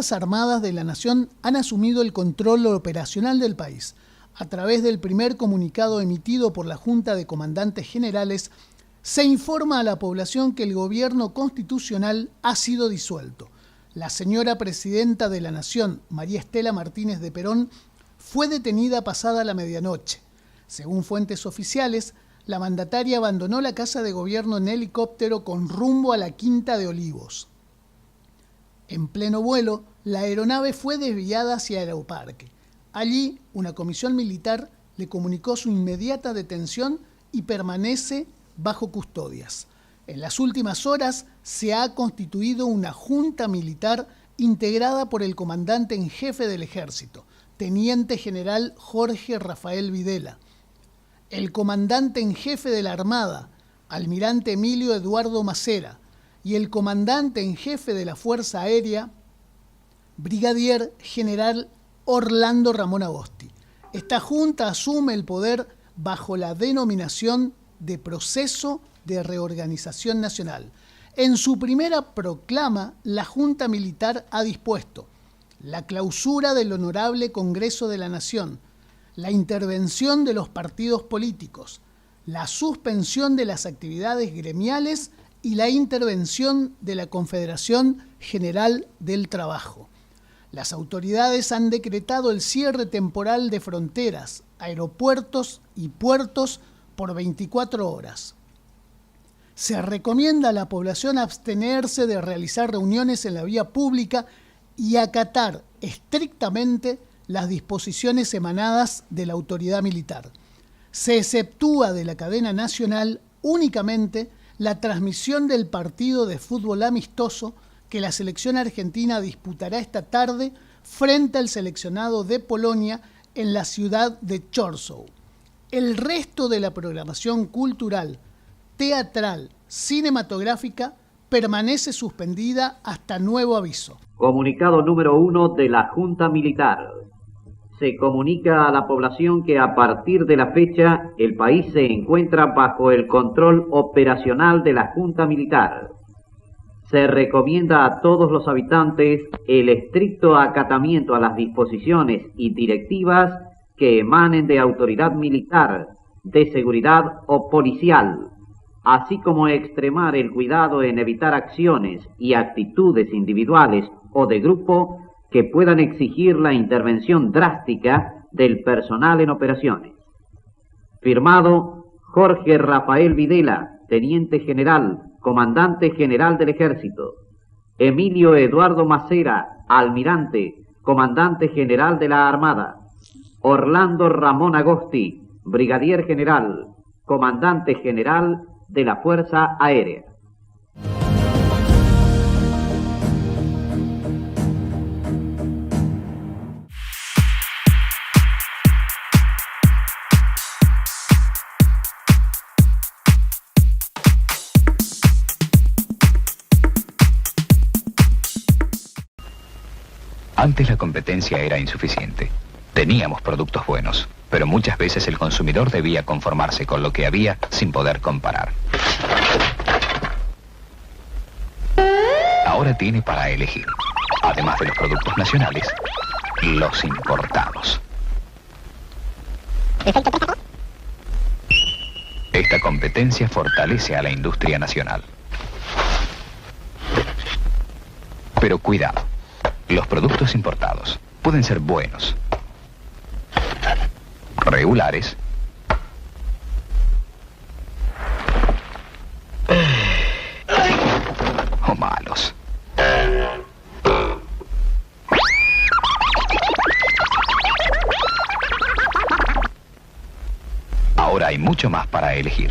Fuerzas Armadas de la Nación han asumido el control operacional del país. A través del primer comunicado emitido por la Junta de Comandantes Generales, se informa a la población que el gobierno constitucional ha sido disuelto. La señora Presidenta de la Nación, María Estela Martínez de Perón, fue detenida pasada la medianoche. Según fuentes oficiales, la mandataria abandonó la Casa de Gobierno en helicóptero con rumbo a la Quinta de Olivos. En pleno vuelo, la aeronave fue desviada hacia Aeroparque. Allí, una comisión militar le comunicó su inmediata detención y permanece bajo custodias. En las últimas horas se ha constituido una junta militar integrada por el comandante en jefe del Ejército, Teniente General Jorge Rafael Videla, el comandante en jefe de la Armada, Almirante Emilio Eduardo Macera, y el comandante en jefe de la Fuerza Aérea, Brigadier General Orlando Ramón Agosti. Esta junta asume el poder bajo la denominación de Proceso de Reorganización Nacional. En su primera proclama, la Junta Militar ha dispuesto la clausura del Honorable Congreso de la Nación, la intervención de los partidos políticos, la suspensión de las actividades gremiales y la intervención de la Confederación General del Trabajo. Las autoridades han decretado el cierre temporal de fronteras, aeropuertos y puertos por 24 horas. Se recomienda a la población abstenerse de realizar reuniones en la vía pública y acatar estrictamente las disposiciones emanadas de la autoridad militar. Se exceptúa de la cadena nacional únicamente la transmisión del partido de fútbol amistoso que la selección argentina disputará esta tarde frente al seleccionado de Polonia en la ciudad de Chorzów. El resto de la programación cultural, teatral, cinematográfica permanece suspendida hasta nuevo aviso. Comunicado número 1 de la Junta Militar. Se comunica a la población que a partir de la fecha el país se encuentra bajo el control operacional de la Junta Militar. Se recomienda a todos los habitantes el estricto acatamiento a las disposiciones y directivas que emanen de autoridad militar, de seguridad o policial, así como extremar el cuidado en evitar acciones y actitudes individuales o de grupo que puedan exigir la intervención drástica del personal en operaciones. Firmado Jorge Rafael Videla, Teniente General, Comandante General del Ejército. Emilio Eduardo Macera, Almirante, Comandante General de la Armada. Orlando Ramón Agosti, Brigadier General, Comandante General de la Fuerza Aérea. Antes la competencia era insuficiente. Teníamos productos buenos, pero muchas veces el consumidor debía conformarse con lo que había sin poder comparar. Ahora tiene para elegir, además de los productos nacionales, los importados. Esta competencia fortalece a la industria nacional. Pero cuidado. Los productos importados pueden ser buenos, regulares o malos. Ahora hay mucho más para elegir.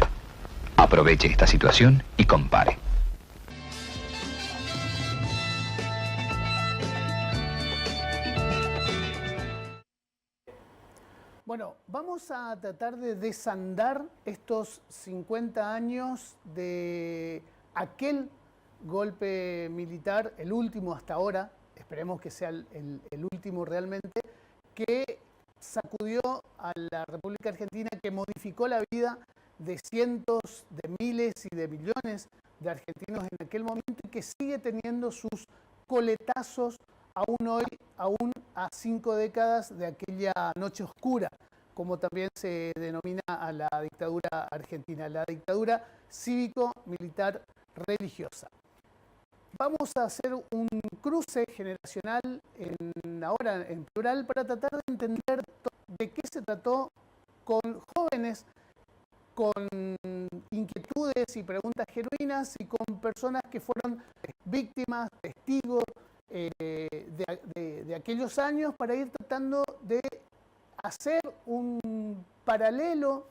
Aproveche esta situación y compare. Bueno, vamos a tratar de desandar estos 50 años de aquel golpe militar, el último hasta ahora, esperemos que sea el último realmente, que sacudió a la República Argentina, que modificó la vida de cientos de miles y de millones de argentinos en aquel momento y que sigue teniendo sus coletazos aún hoy, aún a 5 décadas de aquella noche oscura, como también se denomina a la dictadura argentina, la dictadura cívico-militar religiosa. Vamos a hacer un cruce generacional ahora en plural para tratar de entender de qué se trató con jóvenes con inquietudes y preguntas genuinas y con personas que fueron víctimas, testigos de aquellos años, para ir tratando de hacer un paralelo,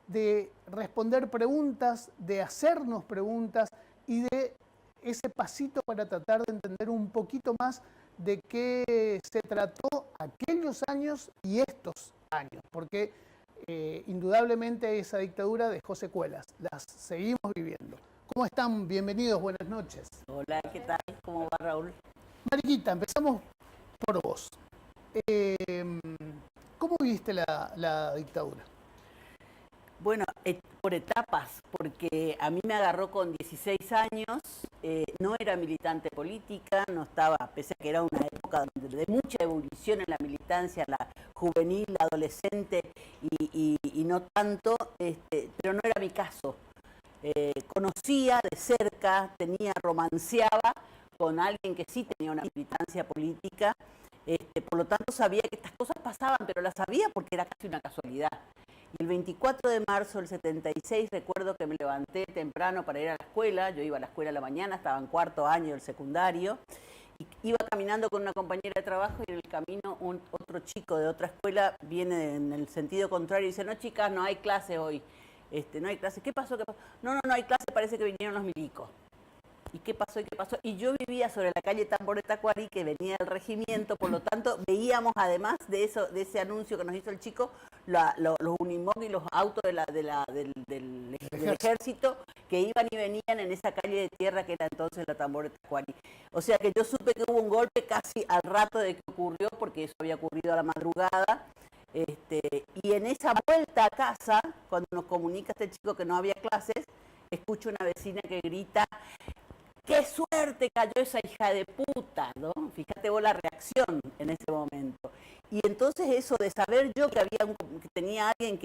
de responder preguntas, de hacernos preguntas y de ese pasito para tratar de entender un poquito más de qué se trató aquellos años y estos años, porque indudablemente esa dictadura dejó secuelas, las seguimos viviendo. ¿Cómo están? Bienvenidos, buenas noches. Hola, ¿qué tal? ¿Cómo va, Raúl? Mariquita, empezamos por vos. ¿Cómo viste la dictadura? Bueno, por etapas, porque a mí me agarró con 16 años, no era militante política, no estaba, pese a que era una época de mucha evolución en la militancia, la juvenil, la adolescente y no tanto, pero no era mi caso. Conocía de cerca, romanceaba con alguien que sí tenía una militancia política, por lo tanto sabía que estas cosas pasaban, pero las sabía porque era casi una casualidad. Y el 24 de marzo del 76 recuerdo que me levanté temprano para ir a la escuela. Yo iba a la escuela a la mañana, estaba en cuarto año del secundario, y iba caminando con una compañera de trabajo, y en el camino otro chico de otra escuela viene en el sentido contrario y dice: no, chicas, no hay clase hoy, no hay clase. ¿Qué pasó? ¿Qué pasó? No hay clase, parece que vinieron los milicos. ¿Y qué pasó? ¿Y qué pasó? Y yo vivía sobre la calle Tambor de Tacuarí, que venía del regimiento, por lo tanto veíamos, además de ese anuncio que nos hizo el chico, los Unimog y los autos del ejército que iban y venían en esa calle de tierra que era entonces la Tambor de Tacuarí. O sea que yo supe que hubo un golpe casi al rato de que ocurrió, porque eso había ocurrido a la madrugada. Y en esa vuelta a casa, cuando nos comunica este chico que no había clases, escucho una vecina que grita: ¡qué suerte cayó esa hija de puta! ¿No? Fíjate vos la reacción en ese momento. Y entonces eso de saber yo que tenía alguien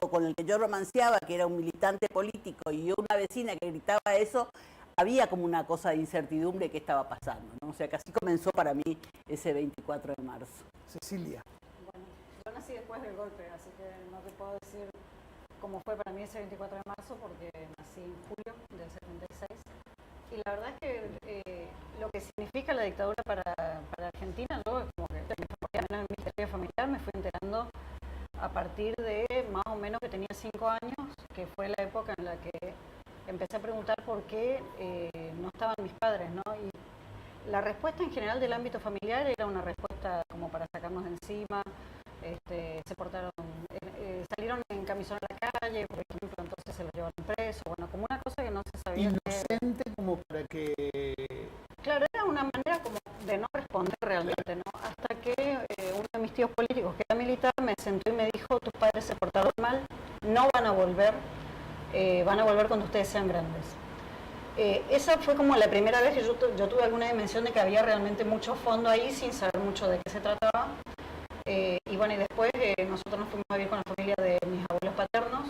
con el que yo romanceaba, que era un militante político, y yo una vecina que gritaba eso, había como una cosa de incertidumbre que estaba pasando, ¿no? O sea que así comenzó para mí ese 24 de marzo. Cecilia. Bueno, yo nací después del golpe, así que no te puedo decir cómo fue para mí ese 24 de marzo, porque nací en julio del 76. Y la verdad es que lo que significa la dictadura para Argentina, yo como que en mi historia familiar me fui enterando a partir de más o menos que tenía 5 años, que fue la época en la que empecé a preguntar por qué no estaban mis padres, ¿no? Y la respuesta en general del ámbito familiar era una respuesta como para sacarnos de encima. Se portaron, salieron en camisón a la calle, por ejemplo, entonces se los llevaron preso, bueno, como una cosa que no se sabía. Inocente, como para que... Claro, era una manera como de no responder realmente, ¿no? Hasta que uno de mis tíos políticos, que era militar, me sentó y me dijo: tus padres se portaron mal, no van a volver cuando ustedes sean grandes. Esa fue como la primera vez que yo tuve alguna dimensión de que había realmente mucho fondo ahí, sin saber mucho de qué se trataba. Y bueno, y después nosotros nos fuimos a vivir con la familia de mis abuelos paternos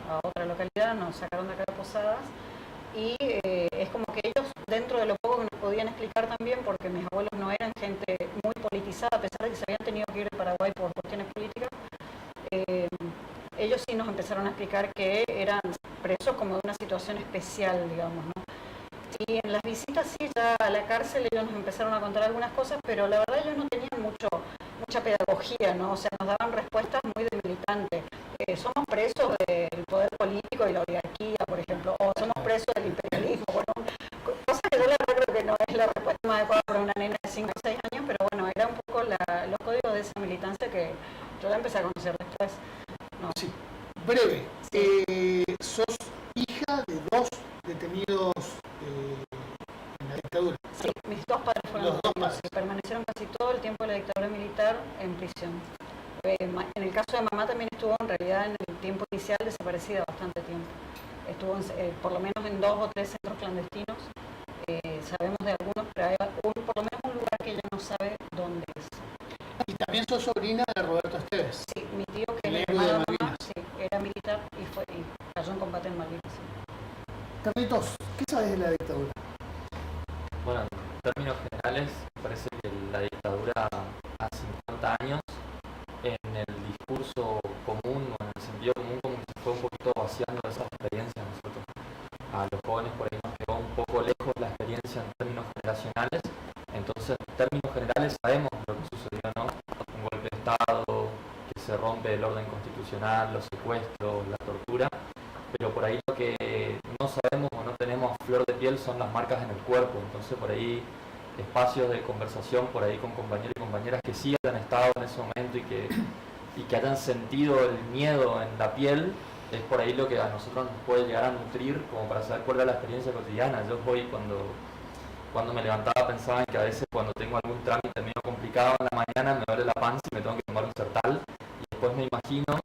a otra localidad, nos sacaron de acá de Posadas, y es como que ellos, dentro de lo poco que nos podían explicar también, porque mis abuelos no eran gente muy politizada, a pesar de que se habían tenido que ir de Paraguay por cuestiones políticas, ellos sí nos empezaron a explicar que eran presos como de una situación especial, digamos, ¿no? Y en las visitas, sí, ya a la cárcel ellos nos empezaron a contar algunas cosas, pero la verdad ellos no tenían mucha pedagogía, ¿no? O sea, nos daban respuestas muy de militante. Somos presos del poder político y la oligarquía, por ejemplo, o somos presos del imperialismo. Bueno, cosas que yo la verdad creo que no es la respuesta más adecuada para una nena de 5 o 6 años, pero bueno, era un poco los códigos de esa militancia que yo la empecé a conocer después, ¿no? Sí. Breve. Sí. Sos hija de 2 detenidos en la dictadura. Sí, mis 2 padres fueron detenidos y permanecieron casi todo el tiempo de la dictadura militar en prisión. En el caso de mamá también estuvo en realidad en el tiempo inicial desaparecida bastante tiempo. Estuvo por lo menos en 2 o 3 centros clandestinos. Sabemos de algunos, pero hay por lo menos un lugar que ella no sabe dónde es. Y también sos sobrina de Roberto Esteves. Sí, mi tío, que El es héroe de hermano de Malvinas. mamá, sí, era militar y cayó en combate en Malvinas. Sí. Carlitos, ¿qué sabes de la dictadura? Bueno, en términos generales, parece que la dictadura a 50 años, en el discurso común o en el sentido común, como que se fue un poquito vaciando esas experiencias. Nosotros, a los jóvenes por ahí nos quedó un poco lejos la experiencia en términos generacionales. Entonces, en términos generales sabemos lo que sucedió, ¿no? Un golpe de Estado, que se rompe el orden constitucional, los secuestros, la tortura, pero por ahí lo que no sabemos o no tenemos a flor de piel son las marcas en el cuerpo. Entonces, por ahí espacios de conversación por ahí con compañeros y compañeras que sí hayan estado en ese momento y que hayan sentido el miedo en la piel, es por ahí lo que a nosotros nos puede llegar a nutrir como para saber cuál es la experiencia cotidiana. Yo hoy cuando me levantaba pensaba en que a veces cuando tengo algún trámite medio complicado en la mañana me duele la panza y me tengo que tomar un Sertal, y después me imagino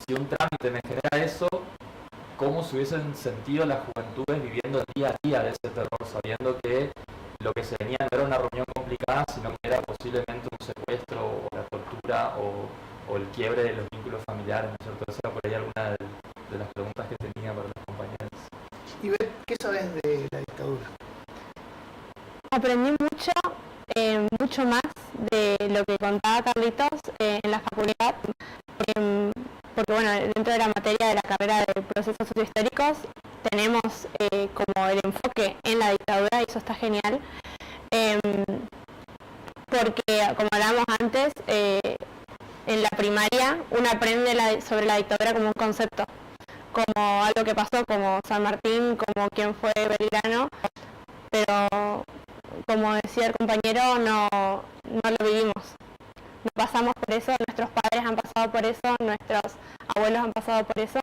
si un trámite me genera eso, cómo se hubiesen sentido las juventudes viviendo el día a día de ese terror, sabiendo que lo que se venía no era una reunión complicada, sino que era posiblemente un secuestro o la tortura o el quiebre de los vínculos familiares, ¿no es cierto? Esa era por ahí alguna de las preguntas que tenía para los compañeros. Y Beth, ¿qué sabes de la dictadura? Aprendí mucho más de lo que contaba Carlitos en la facultad, porque bueno, dentro de la materia de la carrera de procesos sociohistóricos tenemos como el enfoque en la dictadura, y eso está genial, porque como hablábamos antes, en la primaria uno aprende sobre la dictadura como un concepto, como algo que pasó, como San Martín, como quién fue Belgrano, pero como decía el compañero, no lo vivimos. No pasamos por eso, nuestros padres han pasado por eso, nuestros abuelos han pasado por eso.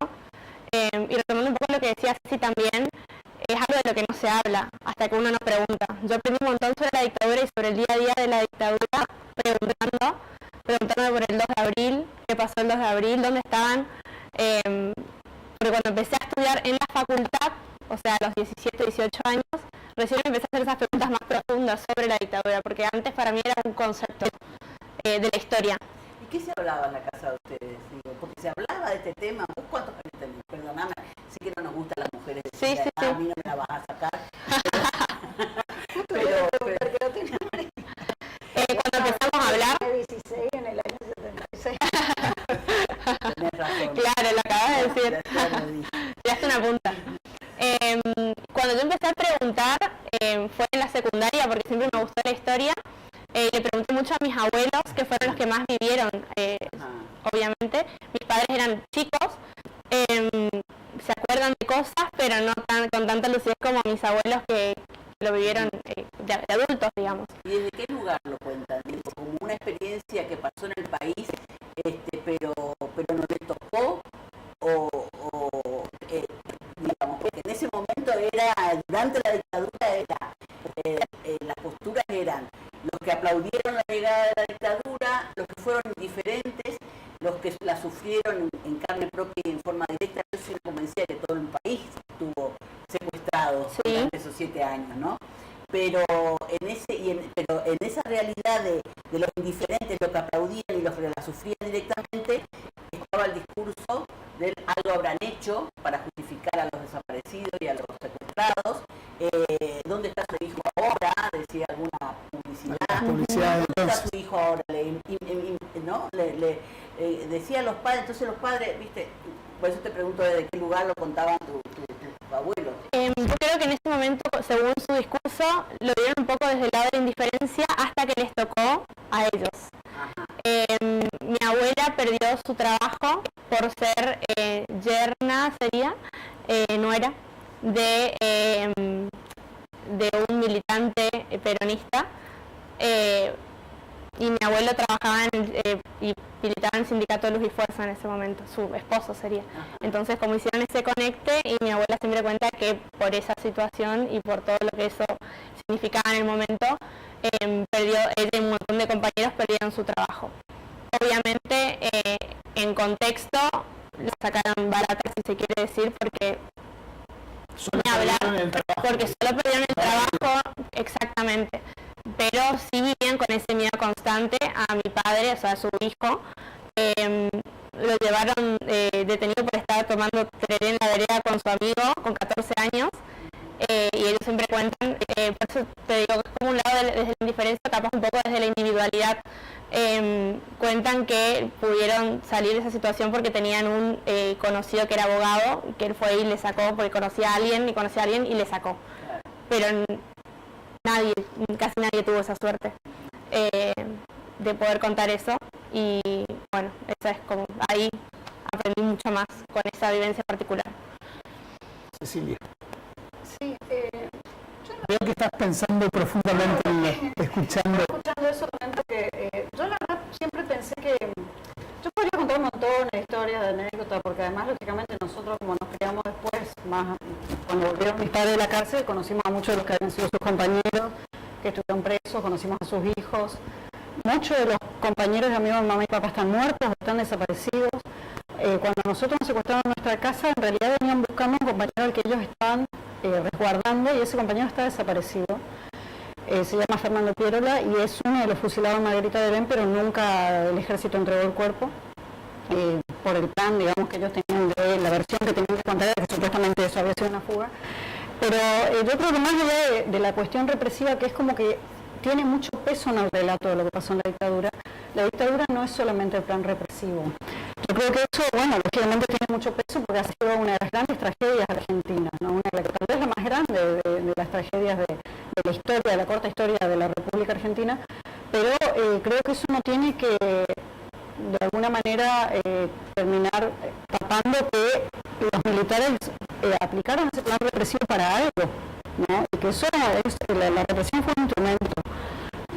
Y retomando un poco lo que decía Ceci también, es algo de lo que no se habla hasta que uno no pregunta. Yo aprendí un montón sobre la dictadura y sobre el día a día de la dictadura preguntándome por el 2 de abril, qué pasó el 2 de abril, dónde estaban. Porque cuando empecé a estudiar en la facultad, o sea, a los 17, 18 años, recién empecé a hacer esas preguntas más profundas sobre la dictadura, porque antes para mí era un concepto de la historia. ¿Y qué se hablaba en la casa de ustedes? Digo, porque se hablaba de este tema. ¿Vos cuántos años tenés? Perdóname, sé que no nos gustan las mujeres. Sí. A mí no me la vas a sacar. Cuando empezamos a hablar... 16 en el año 76. Tenés razón. Claro, lo acabas de decir. Tiraste una punta. Cuando yo empecé a preguntar, fue en la secundaria, porque siempre me gustó la historia. Le pregunté mucho a mis abuelos, que fueron los que más vivieron, obviamente. Mis padres eran chicos, se acuerdan de cosas, pero no con tanta lucidez como mis abuelos que lo vivieron de adultos, digamos. ¿Y desde qué lugar lo cuentan? Digo, como una experiencia que pasó en el país, pero no les tocó, digamos, porque en ese momento durante la dictadura las posturas eran los que aplaudieron la llegada de la dictadura, los que fueron indiferentes, los que la sufrieron en carne propia y en forma directa. Yo soy convencida que todo el país estuvo secuestrado durante esos 7 años, ¿no? Pero en esa realidad de los indiferentes, los que aplaudían y los que la sufrían directamente, estaba el discurso del algo habrán hecho para justificar a los desaparecidos y a los secuestrados. ¿Dónde está su hijo ahora? Decía alguna publicidad. ¿Dónde está su hijo ahora? Decía a los padres. Entonces los padres, viste, por eso te pregunto desde qué lugar lo contaban tus abuelos. Yo creo que en ese momento, según su discurso, lo vieron un poco desde el lado de la indiferencia hasta que les tocó a ellos. Mi abuela perdió su trabajo por ser yerna, nuera, de un militante peronista. Y mi abuelo trabajaba y militaba en el sindicato de Luz y Fuerza en ese momento, su esposo sería. Entonces, como hicieron ese conecte, y mi abuela siempre cuenta que por esa situación y por todo lo que eso significaba en el momento, ella y un montón de compañeros perdieron su trabajo. Obviamente, en contexto, la sacaron barata, si se quiere decir, porque solo perdieron el trabajo, exactamente. Pero sí vivían con ese a mi padre, o sea, a su hijo. Lo llevaron detenido por estar tomando tereré en la vereda con su amigo, con 14 años. Y ellos siempre cuentan, por eso te digo que es como un lado desde la indiferencia, capaz un poco desde la individualidad. Cuentan que pudieron salir de esa situación porque tenían un conocido que era abogado, que él fue y le sacó, porque conocía a alguien y le sacó. Pero casi nadie tuvo esa suerte de poder contar eso. Y bueno, esa es como, ahí aprendí mucho más con esa vivencia particular. Cecilia. Sí, Veo que estás pensando profundamente, escuchando. Escuchando eso, comento que yo la verdad siempre pensé que yo podría contar un montón de historias, de anécdotas, porque además lógicamente nosotros como nos criamos después, más cuando volvieron mis padres de la cárcel, conocimos a muchos de los que habían sido sus compañeros, que estuvieron presos, conocimos a sus hijos. Muchos de los compañeros de amigos de mamá y papá están muertos o están desaparecidos. Cuando nosotros nos secuestraron en nuestra casa, en realidad venían buscando un compañero al que ellos estaban resguardando, y ese compañero está desaparecido. Se llama Fernando Pierola y es uno de los fusilados en Margarita de Ben, pero nunca el ejército entregó el cuerpo por el plan, digamos, que ellos tenían de la versión que tenían que contar, que supuestamente eso había sido una fuga. Pero yo creo que más allá de la cuestión represiva, que es como que tiene mucho peso en el relato de lo que pasó en la dictadura no es solamente el plan represivo. Yo creo que eso, bueno, lógicamente tiene mucho peso porque ha sido una de las grandes tragedias argentinas, ¿no? Una de las que tal vez la más grande de las tragedias de la historia, de la corta historia de la República Argentina, pero creo que eso no tiene que, de alguna manera, terminar tapando que los militares aplicaron ese plan represivo para algo, ¿no? Y que eso la represión fue un instrumento.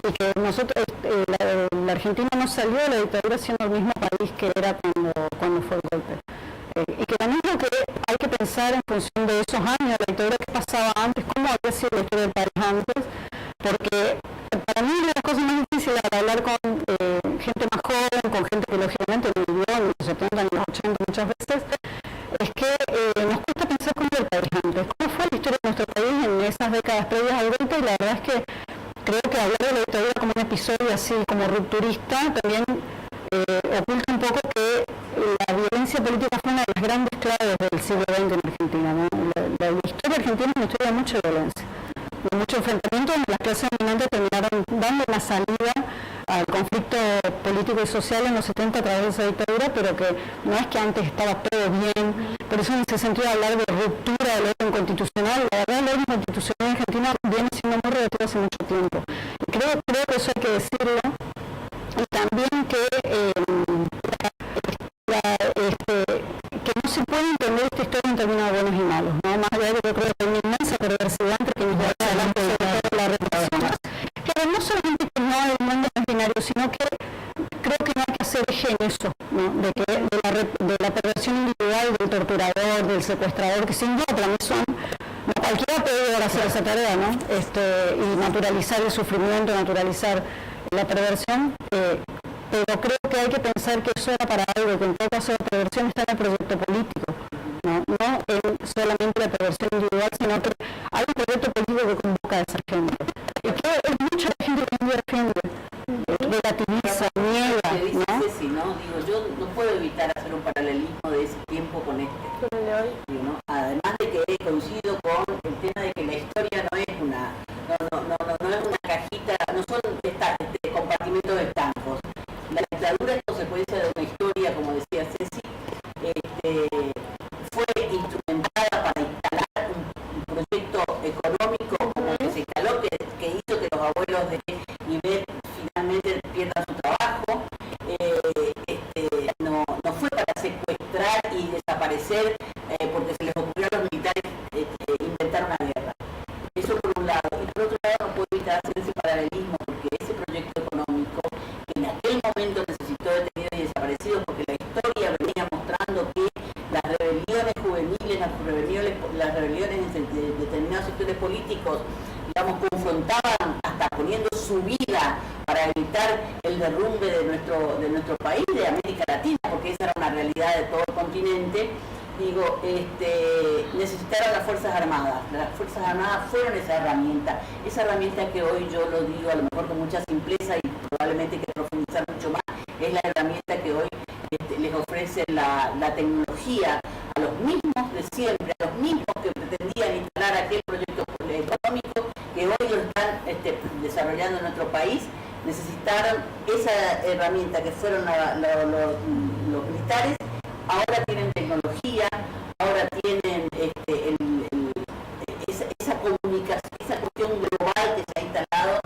Y que nosotros, la Argentina no salió de la dictadura siendo el mismo país que era cuando fue el golpe. Y que también lo que hay que pensar en función de esos años de la dictadura, qué pasaba antes, cómo había sido la historia del país antes, porque para mí una de las cosas más difíciles al hablar con gente más joven, con gente que lógicamente vivió en los 70 y los 80 muchas veces, es que nos cuesta pensar cómo era el país antes, cómo fue la historia de nuestro país en esas décadas previas al golpe, y la verdad es que creo que hablar de la dictadura como un episodio así como rupturista también oculta un poco que la violencia política fue una de las grandes claves del siglo XX en Argentina, ¿no? La historia argentina es una historia de mucha violencia, de mucho enfrentamiento, donde las clases dominantes terminaron dando una salida al conflicto político y social en los 70 a través de esa dictadura, pero que no es que antes estaba todo bien. Por eso en ese sentido hablar de ruptura del orden constitucional, la verdad el orden constitucional en Argentina viene siendo muy relativo hace mucho tiempo. Y creo que eso hay que decirlo, y también que no se puede entender esta historia en términos de buenos y malos, ¿no? Más allá de que yo creo que hay una inmensa perversidad entre quienes llevan adelante de la represión. Claro, no solamente que no el mundo no es binario, sino que creo que no hay que hacer eje en eso, ¿no? De la perversión individual del torturador, del secuestrador, que sin duda para mí son, no, cualquiera puede llegar a hacer esa tarea, ¿no? Y naturalizar el sufrimiento, naturalizar la perversión, pero creo que hay que pensar que eso era para algo, que en todo caso la perversión está en el proyecto político, no en solamente la perversión individual, sino que hay un proyecto político que convoca a esa gente. Y que es mucha gente que no defiende, relativiza, niega, ¿no? Sí, ¿no? Digo, yo no puedo evitar hacer un paralelismo de ese tiempo con este. Digo, ¿no? Además de que coincido con el tema de que la historia no es una cajita, no son compartimentos de estancos. La dictadura es consecuencia de una historia, como decía Ceci, fue instrumentada para instalar un proyecto económico como que se instaló, que hizo que los abuelos de Iber finalmente pierdan su trabajo. No fue para secuestrar y desaparecer porque se les ocurrió a los militares inventar una guerra. Eso por un lado. Y por otro lado no puedo evitar hacer ese paralelismo, porque ese proyecto económico que en aquel momento necesitó detenidos y desaparecidos, porque la historia venía mostrando que las rebeliones juveniles, las rebeliones de determinados sectores políticos, digamos, confrontaban hasta poniendo su vida para evitar el derrumbe de nuestro país, de América Latina, porque esa era una realidad de todo el continente. Digo, necesitaron las Fuerzas Armadas. Las Fuerzas Armadas fueron esa herramienta que hoy yo lo digo a lo mejor con mucha simpleza y probablemente hay que profundizar mucho más, es la herramienta que hoy les ofrece la tecnología a los mismos de siempre, a los mismos que pretendían instalar aquel proyecto económico que hoy lo están desarrollando en nuestro país. Necesitaron esa herramienta que fueron los militares, ahora tienen tecnología, ahora tienen esa comunicación, esa cuestión global que se ha instalado,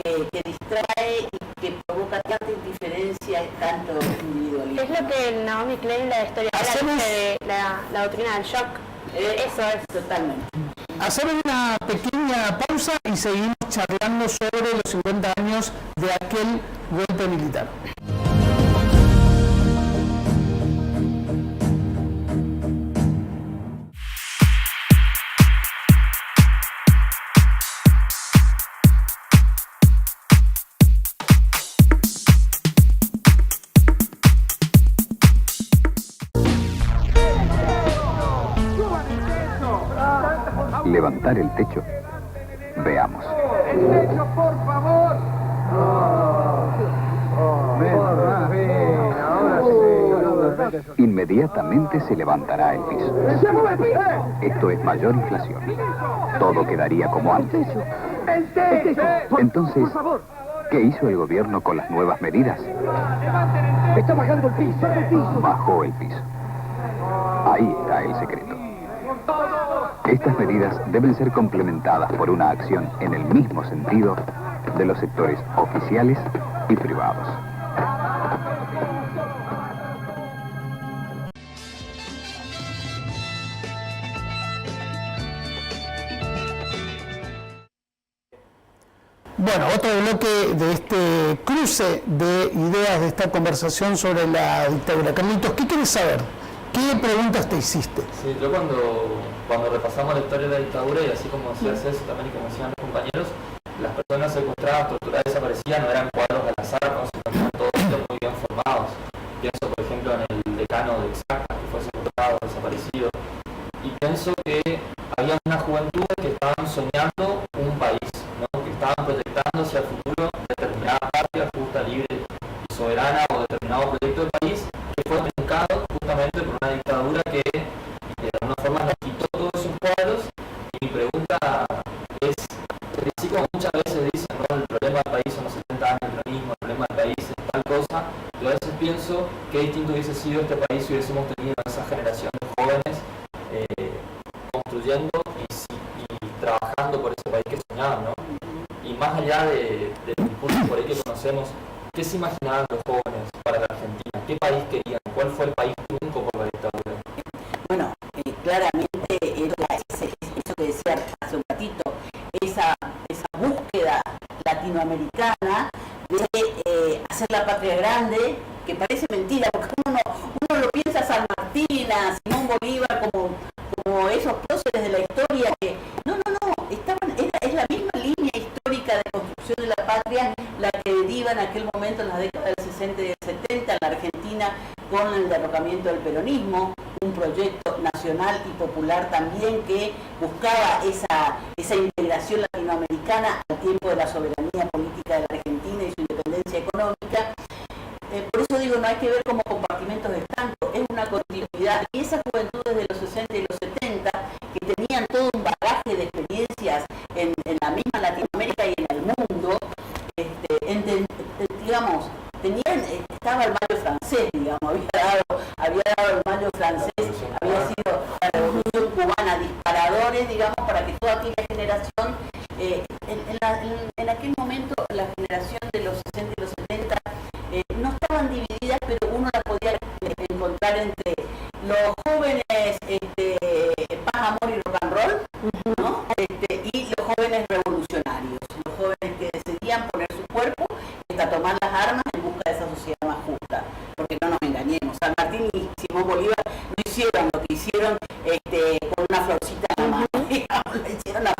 que distrae y que provoca tanta indiferencia y tanto individualismo. Es lo que Naomi Klein, la historiadora, dice de la doctrina del shock. Eso es. Totalmente. Hacemos una pequeña pausa y seguimos charlando sobre los 50 años de aquel golpe militar. Levantar el techo. Veamos. ¡El techo, por favor! Inmediatamente se levantará el piso. Esto es mayor inflación. Todo quedaría como antes. Entonces, ¿qué hizo el gobierno con las nuevas medidas? Está bajando el piso. Bajó el piso. Ahí está el secreto. Estas medidas deben ser complementadas por una acción en el mismo sentido de los sectores oficiales y privados. Bueno, otro bloque de este cruce de ideas de esta conversación sobre la dictadura. Carlitos, ¿qué quieres saber? ¿Qué preguntas te hiciste? Sí, yo cuando repasamos la historia de la dictadura, y así como decía César también y como decían los compañeros, las personas secuestradas, torturadas, desaparecidas no eran cuadros al azar, no se encontraban todos ellos muy bien formados. Pienso, por ejemplo, en el decano de Exacta, que fue secuestrado, desaparecido, y pienso que había una juventud que estaban soñando un país, ¿no? Que estaban proyectando hacia el futuro determinada patria justa, libre y soberana, o determinado proyecto de país que fue truncado justamente por una dictadura que de alguna forma nos quitó todos esos cuadros. Y mi pregunta es, así como muchas veces dicen, ¿no? El problema del país son los 70 años del peronismo, el problema del país es tal cosa, yo a veces pienso qué distinto hubiese sido este país si hubiésemos tenido esa generación de jóvenes construyendo y trabajando por ese país que soñaban, ¿no? Y más allá del discurso por ahí que conocemos, ¿qué se imaginaban los jóvenes para la Argentina? ¿Qué país querían? ¿Cuál fue el país trunco por la dictadura? Bueno, claramente era eso que decía hace un ratito, esa búsqueda latinoamericana de hacer la patria grande, que parece mentira, porque uno lo piensa a San Martín, a Simón Bolívar, como esos próceres de la historia que no, es la misma línea histórica de construcción de la patria la que deriva en aquel momento, en las décadas del 60 y del 70, en la Argentina, con el derrocamiento del peronismo, un proyecto nacional y popular también que buscaba esa integración latinoamericana al tiempo de la soberanía política de la Argentina y su independencia económica. Por eso digo, no hay que ver como compartimentos estancos, es una continuidad. Y esas juventudes de los 60 y los 70, que tenían todo un bagaje de experiencias en la misma Latinoamérica y en el mundo, digamos, estaba el Mayo francés, digamos, había dado el Mayo francés, había sido la Revolución Cubana, disparadores, digamos, para que toda aquella generación, en aquel momento la generación de los 60 y los 70, no estaban divididas, pero uno las podía encontrar entre los jóvenes paz, amor y rock and roll, ¿no? Y los jóvenes revolucionarios, los jóvenes que decidían poner su cuerpo hasta tomar las armas en busca de esa sociedad más justa, porque no nos engañemos, San Martín y Simón Bolívar no hicieron lo que hicieron con una florcita en la mano, digamos, lo hicieron a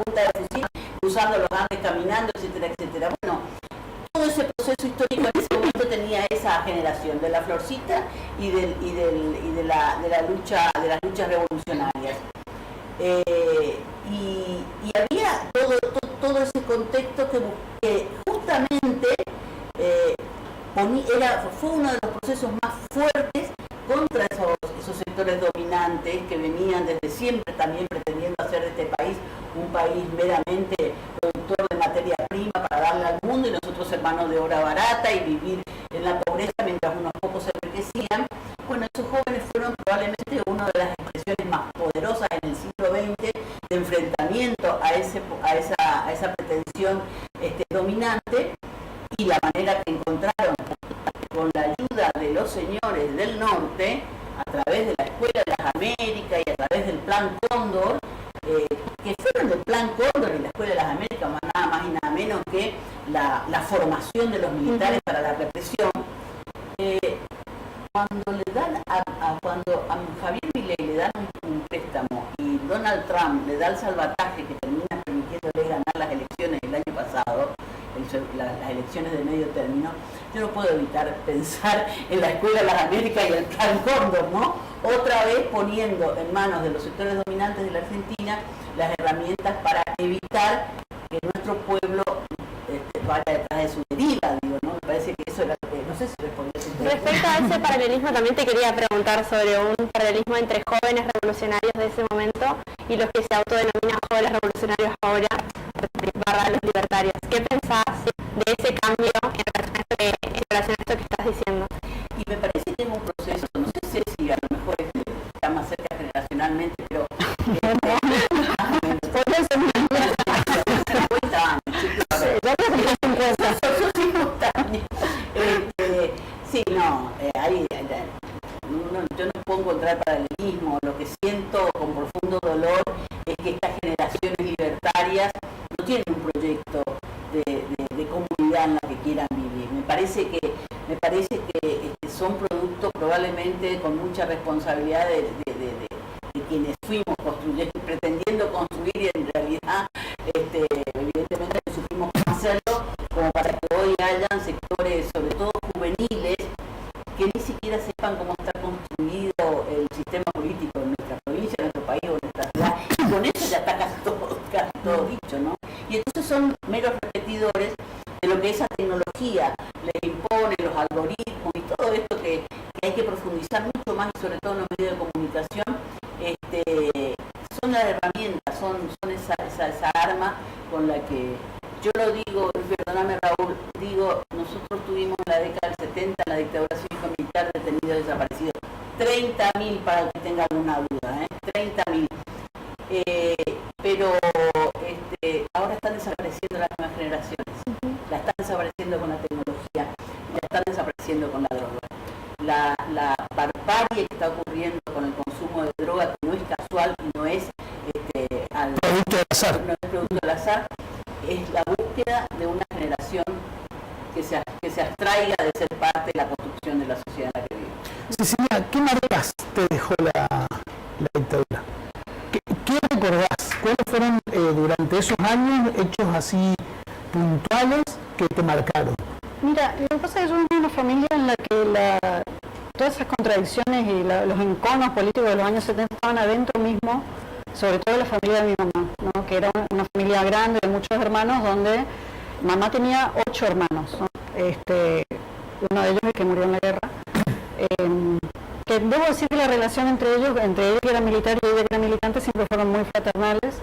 punta de fusil, cruzando los Andes, caminando, etcétera, etcétera. Bueno, todo ese proceso histórico en ese momento tenía esa generación de la florcita y de las luchas revolucionarias. Y había todo ese contexto que justamente fue uno de los procesos más fuertes contra esos sectores dominantes que venían desde siempre también pretendiendo hacer de este país un país meramente productor de materia prima para darle al mundo y nosotros ser mano de obra barata y vivir en la pobreza mientras unos pocos se enriquecían. Bueno, esos jóvenes fueron probablemente una de las expresiones más poderosas en el siglo XX de enfrentamiento a esa pretensión dominante, y la manera que encontraron con la ayuda de los señores del norte a través de la Escuela de las Américas y a través del Plan Cóndor, que fueron el Plan Cóndor y la Escuela de las Américas nada más y nada menos que la formación de los militares para la represión. Cuando le dan cuando a Javier Milei le dan un préstamo y Donald Trump le da el salvataje que termina permitiéndole ganar las elecciones el año pasado, las elecciones de medio término, yo no puedo evitar pensar en la Escuela de las Américas y el Plan Cóndor, ¿no? Otra vez poniendo en manos de los sectores dominantes de la Argentina las herramientas para evitar que nuestro pueblo vaya detrás de su deriva, digo, ¿no? Me parece que eso era, no sé si respondió. Respecto a ese paralelismo, también te quería preguntar sobre un paralelismo entre jóvenes revolucionarios de ese momento y los que se autodenominan jóvenes revolucionarios ahora, barra los libertarios. ¿Qué pensás de ese cambio en relación a esto que estás diciendo? Y me parece que es un proceso, no sé si a lo mejor está más cerca generacionalmente, pero... Sí, no, yo no puedo encontrar paralelismo. Lo que siento con profundo dolor es que estas generaciones libertarias no tienen un proyecto de comunidad en la que quieran vivir. Me parece que son producto probablemente con mucha responsabilidad de quienes fuimos pretendiendo construir, y en realidad evidentemente no supimos cómo hacerlo, como para que hoy hayan sectores, sobre todo juveniles, que ni siquiera sepan cómo está construido el sistema político en nuestra provincia, en nuestro país o en nuestra ciudad. Y con eso ya está casi todo dicho, ¿no? Y entonces son meros repetidores de lo que esa tecnología les impone, los algoritmos y todo esto que hay que profundizar mucho más, y sobre todo en los medios de comunicación, son las herramientas, son esa arma con la que, yo lo digo, perdóname Raúl, digo, nosotros tuvimos en la década del 70 la dictadura cívico-militar detenidos desaparecidos, 30.000 para que tenga alguna duda, 30.000. Pero ahora están desapareciendo las nuevas generaciones, la están desapareciendo con la tecnología, la están desapareciendo con la droga. La barbarie que está ocurriendo con el consumo de droga, que no es casual, no es producto del azar. No es producto del azar, es la búsqueda de una generación que se abstraiga de ser parte de la construcción de la sociedad en la que vivimos. Cecilia, ¿qué marcas te dejó la dictadura? ¿Qué recordás? ¿Cuáles fueron durante esos años hechos así puntuales que te marcaron? Mira, lo que pasa es que yo viví en una familia en la que todas esas contradicciones y los enconos políticos de los años 70 estaban adentro mismo, sobre todo la familia de mi mamá, ¿no? Que era una familia grande de muchos hermanos, donde mamá tenía 8 hermanos, ¿no? Uno de ellos es el que murió en la guerra. Que debo decir que la relación entre ellos que era militar y ella que era militante, siempre fueron muy fraternales.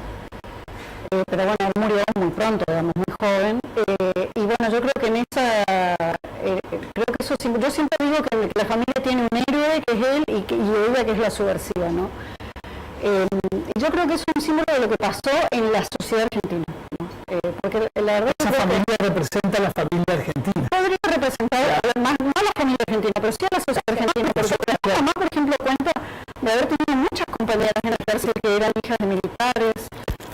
Pero bueno, él murió muy pronto, digamos, muy joven. Y bueno, yo creo que en creo que eso, yo siempre digo que la familia tiene un héroe, que es él, y ella, que es la subversiva, ¿no? Yo creo que es un símbolo de lo que pasó en la sociedad argentina, ¿no? Porque la verdad esa familia representa a la familia argentina. Podría representar, más no a la familia argentina, pero sí a la sociedad argentina, porque mi mamá, por ejemplo, cuenta de haber tenido muchas compañeras en la cárcel que eran hijas de militares,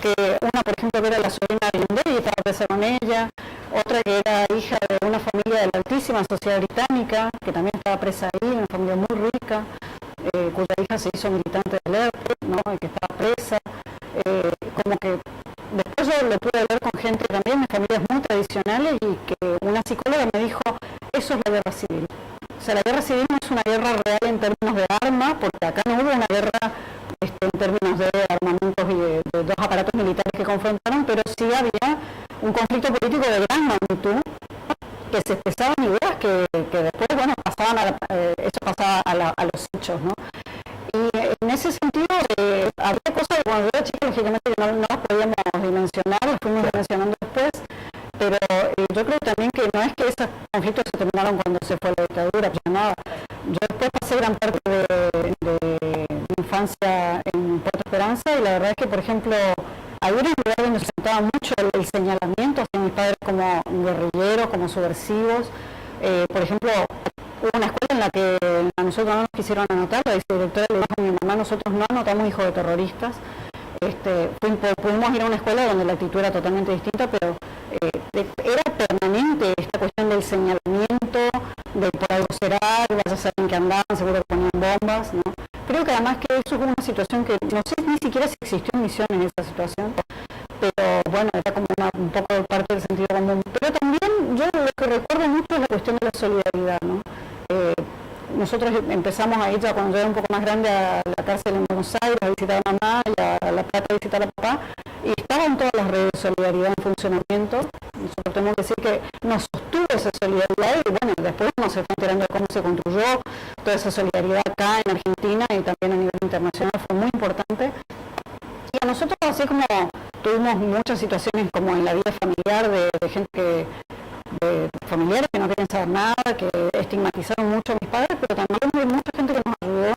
que una, por ejemplo, que era la sobrina de Lindbergh y estaba presa con ella, otra que era hija de una familia de la altísima sociedad británica, que también estaba presa ahí, una familia muy rica, cuya hija se hizo militante del ERP, ¿no? Y que estaba presa, como que después yo lo pude ver con gente también de familias muy tradicionales, y que una psicóloga me dijo, eso es la guerra civil. O sea, la guerra civil no es una guerra real en términos de armas, porque acá no hubo una guerra en términos de armamentos y de dos aparatos militares que confrontaron, pero sí había un conflicto político de gran magnitud, que se expresaban ideas que de eso pasaba a los hechos, ¿no? Y en ese sentido, había cosas que cuando yo era chica, lógicamente, que no las podíamos dimensionar, las fuimos dimensionando después, pero yo creo también que no es que esos conflictos se terminaron cuando se fue la dictadura, pero nada. Yo después pasé gran parte de mi infancia en Puerto Esperanza, y la verdad es que, por ejemplo, había un lugar donde se sentaba mucho el señalamiento hacia mis padres como guerrilleros, como subversivos. Por ejemplo, hubo una escuela en la que a nosotros no nos quisieron anotar, la vicedirectora le dijo a mi mamá: nosotros no anotamos hijos de terroristas. Pudimos ir a una escuela donde la actitud era totalmente distinta, pero era permanente esta cuestión del señalamiento, de por algo será, vaya a saber que andaban, seguro que ponían bombas, ¿no? Creo que además que eso es una situación que no sé ni siquiera si existió misión en esa situación, pero bueno, era como un poco parte del sentido común. Pero también yo lo que recuerdo mucho es la cuestión de la solidaridad, ¿no? Nosotros empezamos a ir ya cuando yo era un poco más grande a la cárcel en Buenos Aires a visitar a mamá y a La Plata a visitar a papá, y estaban todas las redes de solidaridad en funcionamiento. Nosotros tenemos que decir que nos sostuvo esa solidaridad, y bueno, después nos se fue enterando de cómo se construyó toda esa solidaridad acá en Argentina y también a nivel internacional, fue muy importante. Y a nosotros, así como tuvimos muchas situaciones como en la vida familiar de gente de familiares que no querían saber nada, que estigmatizaron mucho a mis padres, pero también de mucha gente que nos ayudó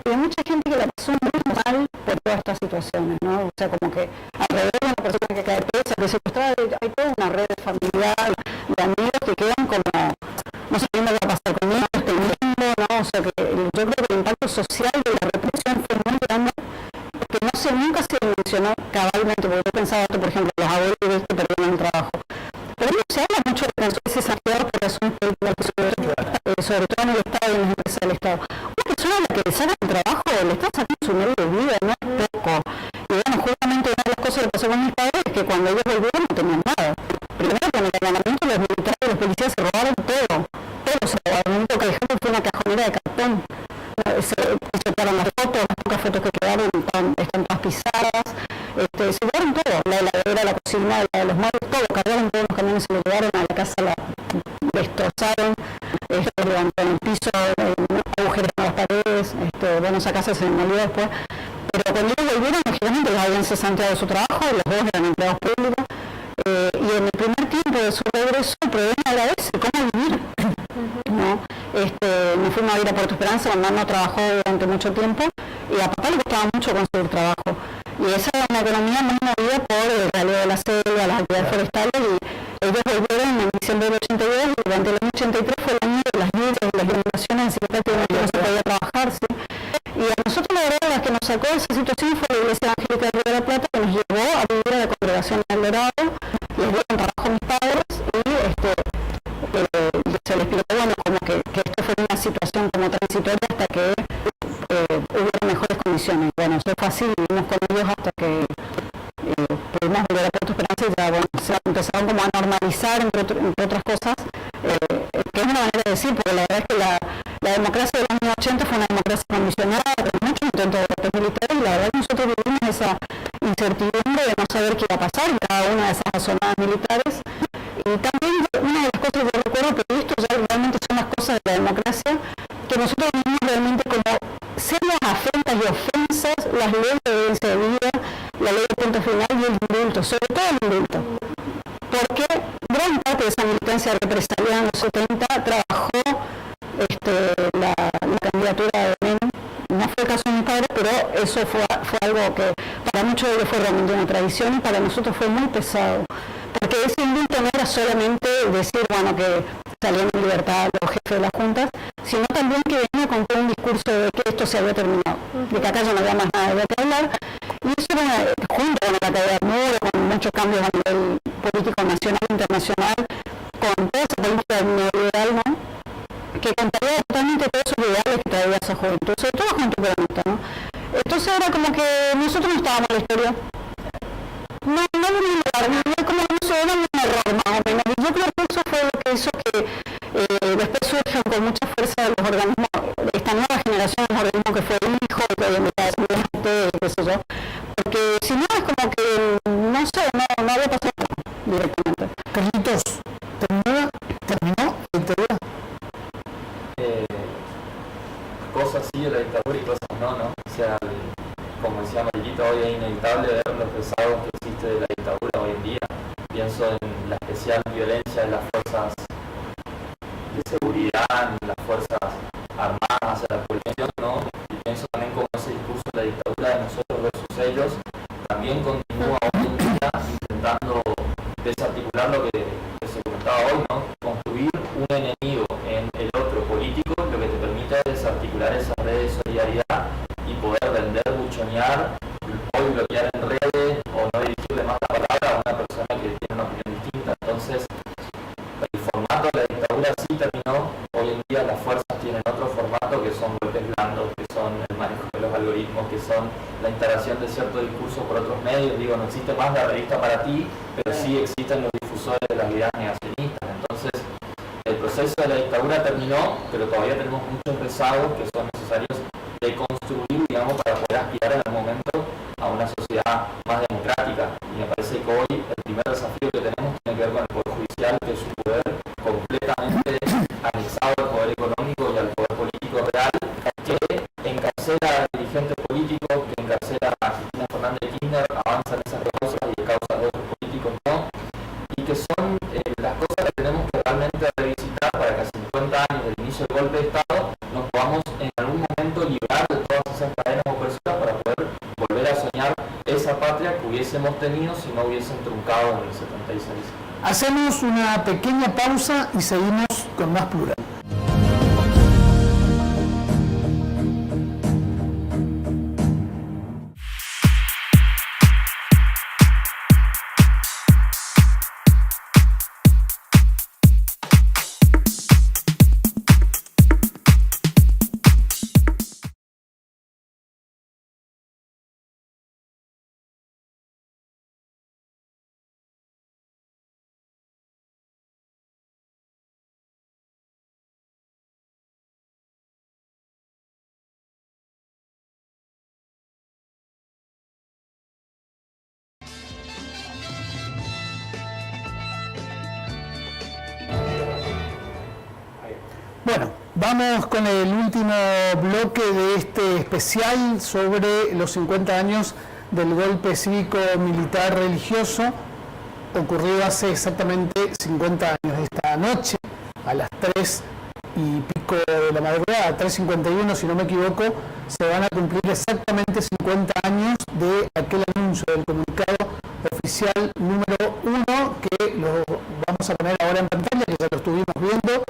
y de mucha gente que la pasó muy mal por todas estas situaciones, ¿no? O sea, como que alrededor de una persona que cae presa, que secuestrada, hay toda una red familiar, de amigos que quedan como, no sé qué va a pasar conmigo, temiendo, ¿no? O sea, que yo creo que el impacto social de la represión fue muy grande, que nunca se mencionó cabalmente, porque yo pensaba esto, por ejemplo, los abuelos que perdieron el trabajo. Pero no se habla mucho de las veces saqueadas por razones políticas, sobre todo en el Estado y en las empresas del Estado. Una persona a la que le sacan el trabajo, le está sacando su medio de vida, no es poco. Y bueno, justamente una de las cosas que pasó con mis padres es que cuando ellos volvieron no tenían nada. Primero, con el allanamiento, los militares y los policías se robaron todo. Todo se robaron. Lo único que dejaron fue una cajonera de cartón. Se sacaron las fotos, las pocas fotos que quedaron están todas pisadas. Se llevaron todo, la heladera, la cocina, los muebles, todo, cargaron todos los camiones, se lo llevaron a la casa, la destrozaron, levantaron el piso, agujeros en las paredes, bueno, esa casa se demolió después, pero cuando ellos volvieron, lógicamente les habían cesanteado su trabajo, los dos eran empleados públicos, y en el primer tiempo de su regreso, el problema era ese, cómo vivir, ¿no? Nos fuimos a ir a Puerto Esperanza, mamá no trabajó durante mucho tiempo, y a papá le costaba mucho conseguir trabajo. Y esa era una economía muy movida por el raleo de la selva, las actividades forestales, y ellos volvieron en diciembre del 82, y durante el año 83 fue el año de las lluvias y las inundaciones, así que prácticamente no se podía trabajar, ¿sí? Y a nosotros la verdad la que nos sacó de esa situación fue la Iglesia Evangélica de Río de la Plata, que nos llevó a vivir a la congregación del Dorado, les dieron trabajo a mis padres, y se les explicó, bueno, como que esto fue una situación como transitoria hasta que hubiera mejores condiciones. Bueno, eso fue así, vivimos con ellos hasta que pudimos volver a Puerto Esperanza, y ya, bueno, se empezaron como a normalizar, entre otras cosas, que es una manera de decir, porque la verdad es que la democracia de los años 80 fue una democracia condicionada, con muchos intentos de golpes militares, y la verdad que nosotros vivimos esa incertidumbre de no saber qué iba a pasar en cada una de esas asonadas militares. Y también una de las cosas que yo recuerdo, que esto ya realmente son las cosas de la democracia, que nosotros vivimos realmente como serias afrentas y ofensas, las leyes de violencia de vida, la ley de punto final y el indulto, sobre todo el indulto. Porque gran parte de esa militancia represaliada en los 70 trabajó la candidatura de Menem. No fue el caso de mis padres, pero eso fue algo que para muchos de ellos fue realmente una tradición, y para nosotros fue muy pesado. Porque ese indulto no era solamente decir, bueno, que salían en libertad los jefes de las juntas, sino también que venía con todo un discurso de que esto se había terminado, de que acá ya no había más nada de que hablar, y eso era junto con la caída del muro, con muchos cambios a nivel político nacional e internacional, con toda esa política neoliberal, ¿no? Que contraría totalmente todos esos ideales que traía esa juventud, sobre todo junto con la, ¿no? Entonces era como que nosotros no estábamos en la historia. No como no se era un error más o menos. Yo creo que eso fue lo que hizo que después surjan con mucha fuerza los organismos, esta nueva generación de organismos que fue el hijo, que hoy en día es qué sé yo, porque si no es como que no sé, no había pasado directamente. Carlitos, ¿terminó la dictadura? cosas sí de la dictadura y cosas no, ¿no? O sea, como decía Mariquita, hoy es inevitable ver los rezagos que existe de la dictadura hoy en día. Pienso en la especial violencia de las fuerzas de seguridad, en las fuerzas armadas hacia la población, ¿no? Y pienso también como ese discurso de la dictadura de nosotros versus ellos también continúa hoy en día intentando desarticular lo que se comentaba hoy, ¿no? Construir un enemigo en el otro político, lo que te permite desarticular esas redes de solidaridad y poder vender, buchonear, hoy bloquear en redes o no dirigirle más la palabra a una persona que tiene una opinión distinta. Entonces, el formato de la dictadura sí terminó. Hoy en día las fuerzas tienen otro formato que son golpes blandos, que son el manejo de los algoritmos, que son la instalación de cierto discurso por otros medios. Digo, no existe más la revista Para Ti, pero sí existen los difusores de las ideas negacionistas. Entonces, el proceso de la dictadura terminó, pero todavía tenemos muchos rezagos que son necesarios de construir, digamos, para poder aspirar en algún momento a una sociedad más democrática. Y me parece que hoy el primer desafío que tenemos tiene que ver con el Poder Judicial, que es un poder completamente anexado al poder económico y al poder político real, que encarcela a dirigentes políticos, que encarcela a Cristina Fernández de Kirchner, avanza en esas causas y de causas de otros políticos no, y que son las cosas que tenemos que realmente revisitar para que a 50 años del inicio del golpe de Estado nos podamos en algún momento librar de todas esas cadenas opresivas para poder volver a soñar esa patria que hubiésemos tenido si no hubiesen truncado en el 76. Hacemos una pequeña pausa y seguimos con más Plural. Bueno, vamos con el último bloque de este especial sobre los 50 años del golpe cívico-militar religioso ocurrido hace exactamente 50 años. Esta noche, a las 3 y pico de la madrugada, 3:51 si no me equivoco, se van a cumplir exactamente 50 años de aquel anuncio del comunicado oficial número 1, que lo vamos a poner ahora en pantalla, que ya lo estuvimos viendo,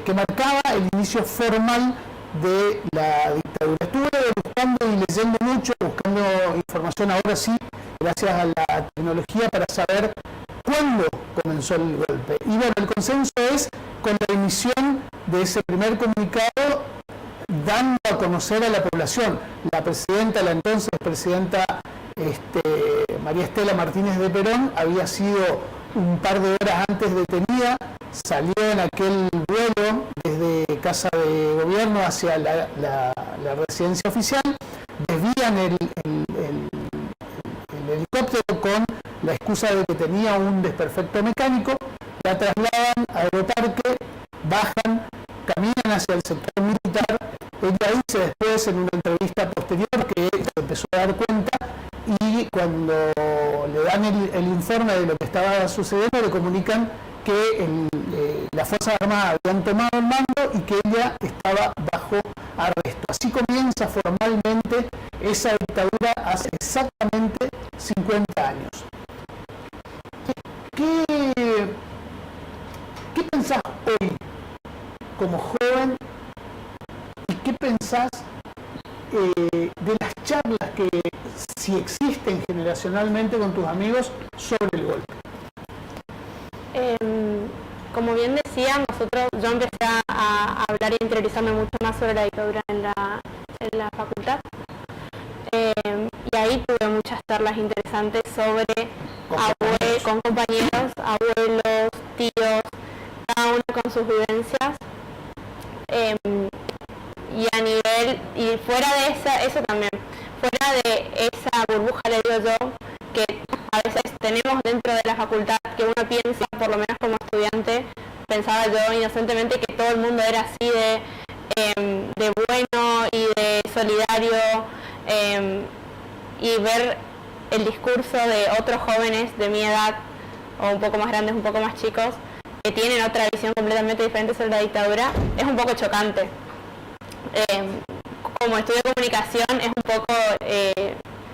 que marcaba el inicio formal de la dictadura. Estuve buscando y leyendo mucho, buscando información ahora sí, gracias a la tecnología, para saber cuándo comenzó el golpe. Y bueno, el consenso es con la emisión de ese primer comunicado, dando a conocer a la población. La presidenta, la entonces presidenta María Estela Martínez de Perón, había sido un par de horas antes detenida, salió en aquel vuelo desde Casa de Gobierno hacia la residencia oficial, desvían el helicóptero con la excusa de que tenía un desperfecto mecánico, la trasladan a Aeroparque, bajan, caminan hacia el sector militar. Ella dice después en una entrevista posterior que se empezó a dar cuenta, y cuando le dan el informe de lo que estaba sucediendo, le comunican que las Fuerzas Armadas habían tomado el mando y que ella estaba bajo arresto. Así comienza formalmente esa dictadura hace exactamente 50 años. ¿Qué pensás hoy como joven y qué pensás de las charlas que, si existen generacionalmente con tus amigos, sobre el golpe? Como bien decía, yo empecé a hablar y interiorizarme mucho más sobre la dictadura en la facultad. Y ahí tuve muchas charlas interesantes sobre con compañeros, abuelos, tíos, cada uno con sus vivencias. Y a nivel, y fuera de eso también, fuera de esa burbuja, le digo yo, que a veces tenemos dentro de la facultad, que uno piensa, por lo menos como estudiante, pensaba yo inocentemente que todo el mundo era así de solidario, y ver el discurso de otros jóvenes de mi edad, o un poco más grandes, un poco más chicos, que tienen otra visión completamente diferente sobre la dictadura, es un poco chocante. Como estudio comunicación, es un poco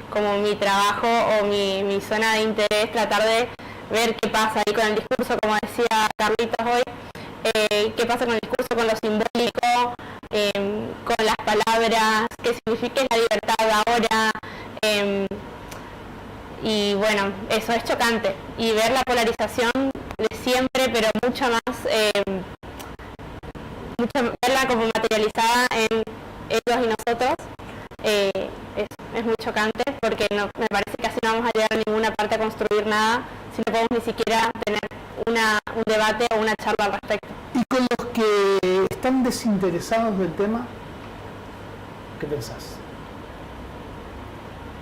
como mi trabajo o mi zona de interés, tratar de ver qué pasa ahí con el discurso, como decía Carlitos hoy, qué pasa con el discurso, con lo simbólico, con las palabras, qué significa la libertad ahora, y bueno, eso es chocante, y ver la polarización de siempre, pero mucho más, verla como materializada en ellos y nosotros, es muy chocante, porque me parece que así no vamos a llegar a ninguna parte a construir nada si no podemos ni siquiera tener un debate o una charla al respecto. Y con los que están desinteresados del tema, ¿qué pensás?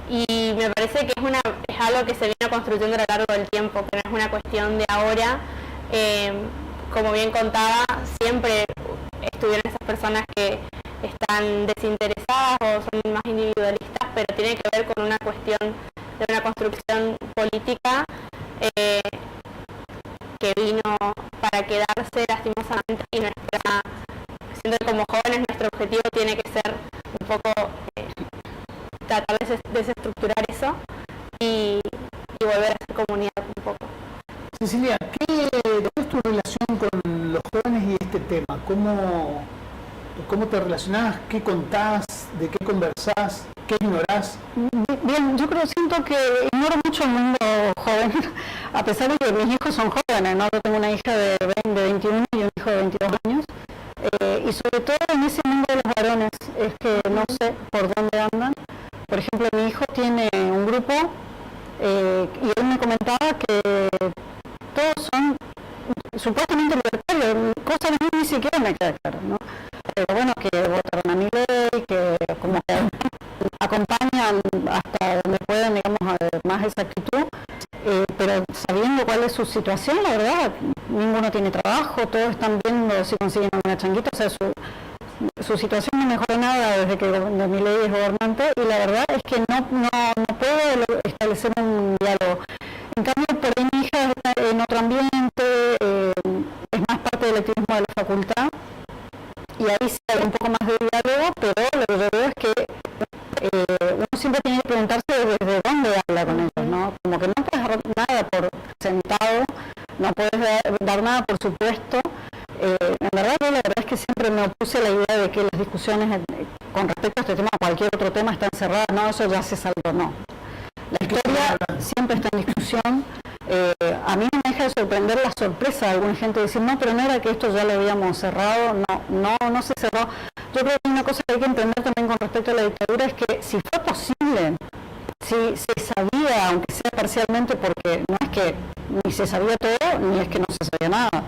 Y me parece que es algo que se viene construyendo a lo largo del tiempo, que no es una cuestión de ahora. Como bien contaba, siempre estuvieron esas personas que están desinteresadas o son más individualistas, pero tiene que ver con una cuestión de una construcción política que vino para quedarse lastimosamente, y siento que como jóvenes nuestro objetivo tiene que ser un poco tratar de desestructurar eso y volver a ser comunidad un poco. Cecilia, ¿qué es tu relación con los jóvenes y este tema? ¿Cómo te relacionás? ¿Qué contás? ¿De qué conversás? ¿Qué ignorás? Bien, siento que ignoro mucho el mundo joven, a pesar de que mis hijos son jóvenes, ¿no? Yo tengo una hija de 21 y un hijo de 22 años, y sobre todo en ese mundo de los varones, es que no sé por dónde andan. Por ejemplo, mi hijo tiene un grupo, y él me comentaba que todos son supuestamente libertarios, cosa que ni siquiera me queda claro, ¿no? Pero bueno, que votaron a Milei, que como que acompañan hasta donde pueden, digamos, más esa actitud, pero sabiendo cuál es su situación, la verdad, ninguno tiene trabajo, todos están viendo si consiguen una changuita, o sea, su situación no mejora nada desde que Milei es gobernante, y la verdad es que no puedo establecer un diálogo. En cambio, por ahí mi hija está en otro ambiente, es más parte del activismo de la facultad, y ahí sí hay un poco más de diálogo, pero lo que yo veo es que uno siempre tiene que preguntarse desde dónde habla con ellos, ¿no? Como que no puedes dar nada por sentado, no puedes dar nada por supuesto. En verdad, yo la verdad es que siempre me opuse a la idea de que las discusiones con respecto a este tema o cualquier otro tema están cerradas, no, eso ya se saldó, no. La historia siempre está en discusión. A mí no me deja de sorprender la sorpresa de alguna gente de decir, no, pero no era que esto ya lo habíamos cerrado, no se cerró. Yo creo que hay una cosa que hay que entender también con respecto a la dictadura, es que si fue posible, si se sabía, aunque sea parcialmente, porque no es que ni se sabía todo, ni es que no se sabía nada.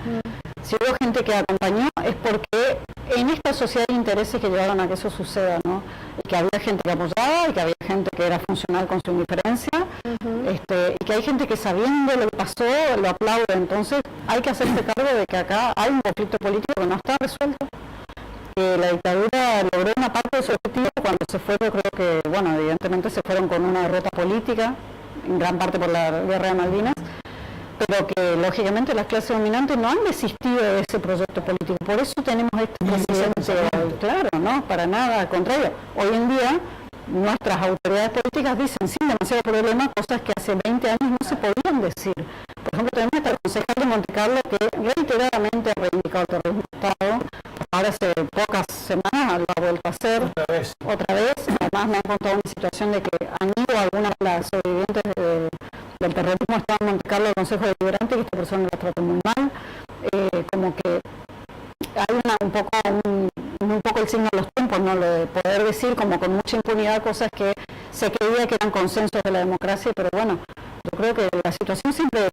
Si hubo gente que acompañó, es porque en esta sociedad de intereses que llevaron a que eso suceda, ¿no? Y que había gente que apoyaba, y que había gente que era funcional con su indiferencia, y que hay gente que sabiendo lo que pasó, lo aplaude. Entonces hay que hacerse cargo de que acá hay un conflicto político que no está resuelto. La dictadura logró una parte de su objetivo cuando se fue, yo creo que, bueno, evidentemente se fueron con una derrota política, en gran parte por la guerra de Malvinas, pero que lógicamente las clases dominantes no han desistido de ese proyecto político. Por eso tenemos este presidente, claro, no, para nada, al contrario. Hoy en día nuestras autoridades políticas dicen sin demasiado problema cosas que hace 20 años no se podían decir. Por ejemplo, tenemos al concejal de Monte Carlo que reiteradamente ha reivindicado el terrorismo de Estado. Ahora hace pocas semanas lo ha vuelto a hacer otra vez. Además me han contado una situación de que han ido algunas de las sobrevivientes del terrorismo, estaba en Monte Carlo el Consejo Deliberante, que esta persona la trató muy mal. Como que hay un poco el signo de los tiempos, ¿no? Lo de poder decir como con mucha impunidad cosas que se creía que eran consensos de la democracia, pero bueno, yo creo que la situación siempre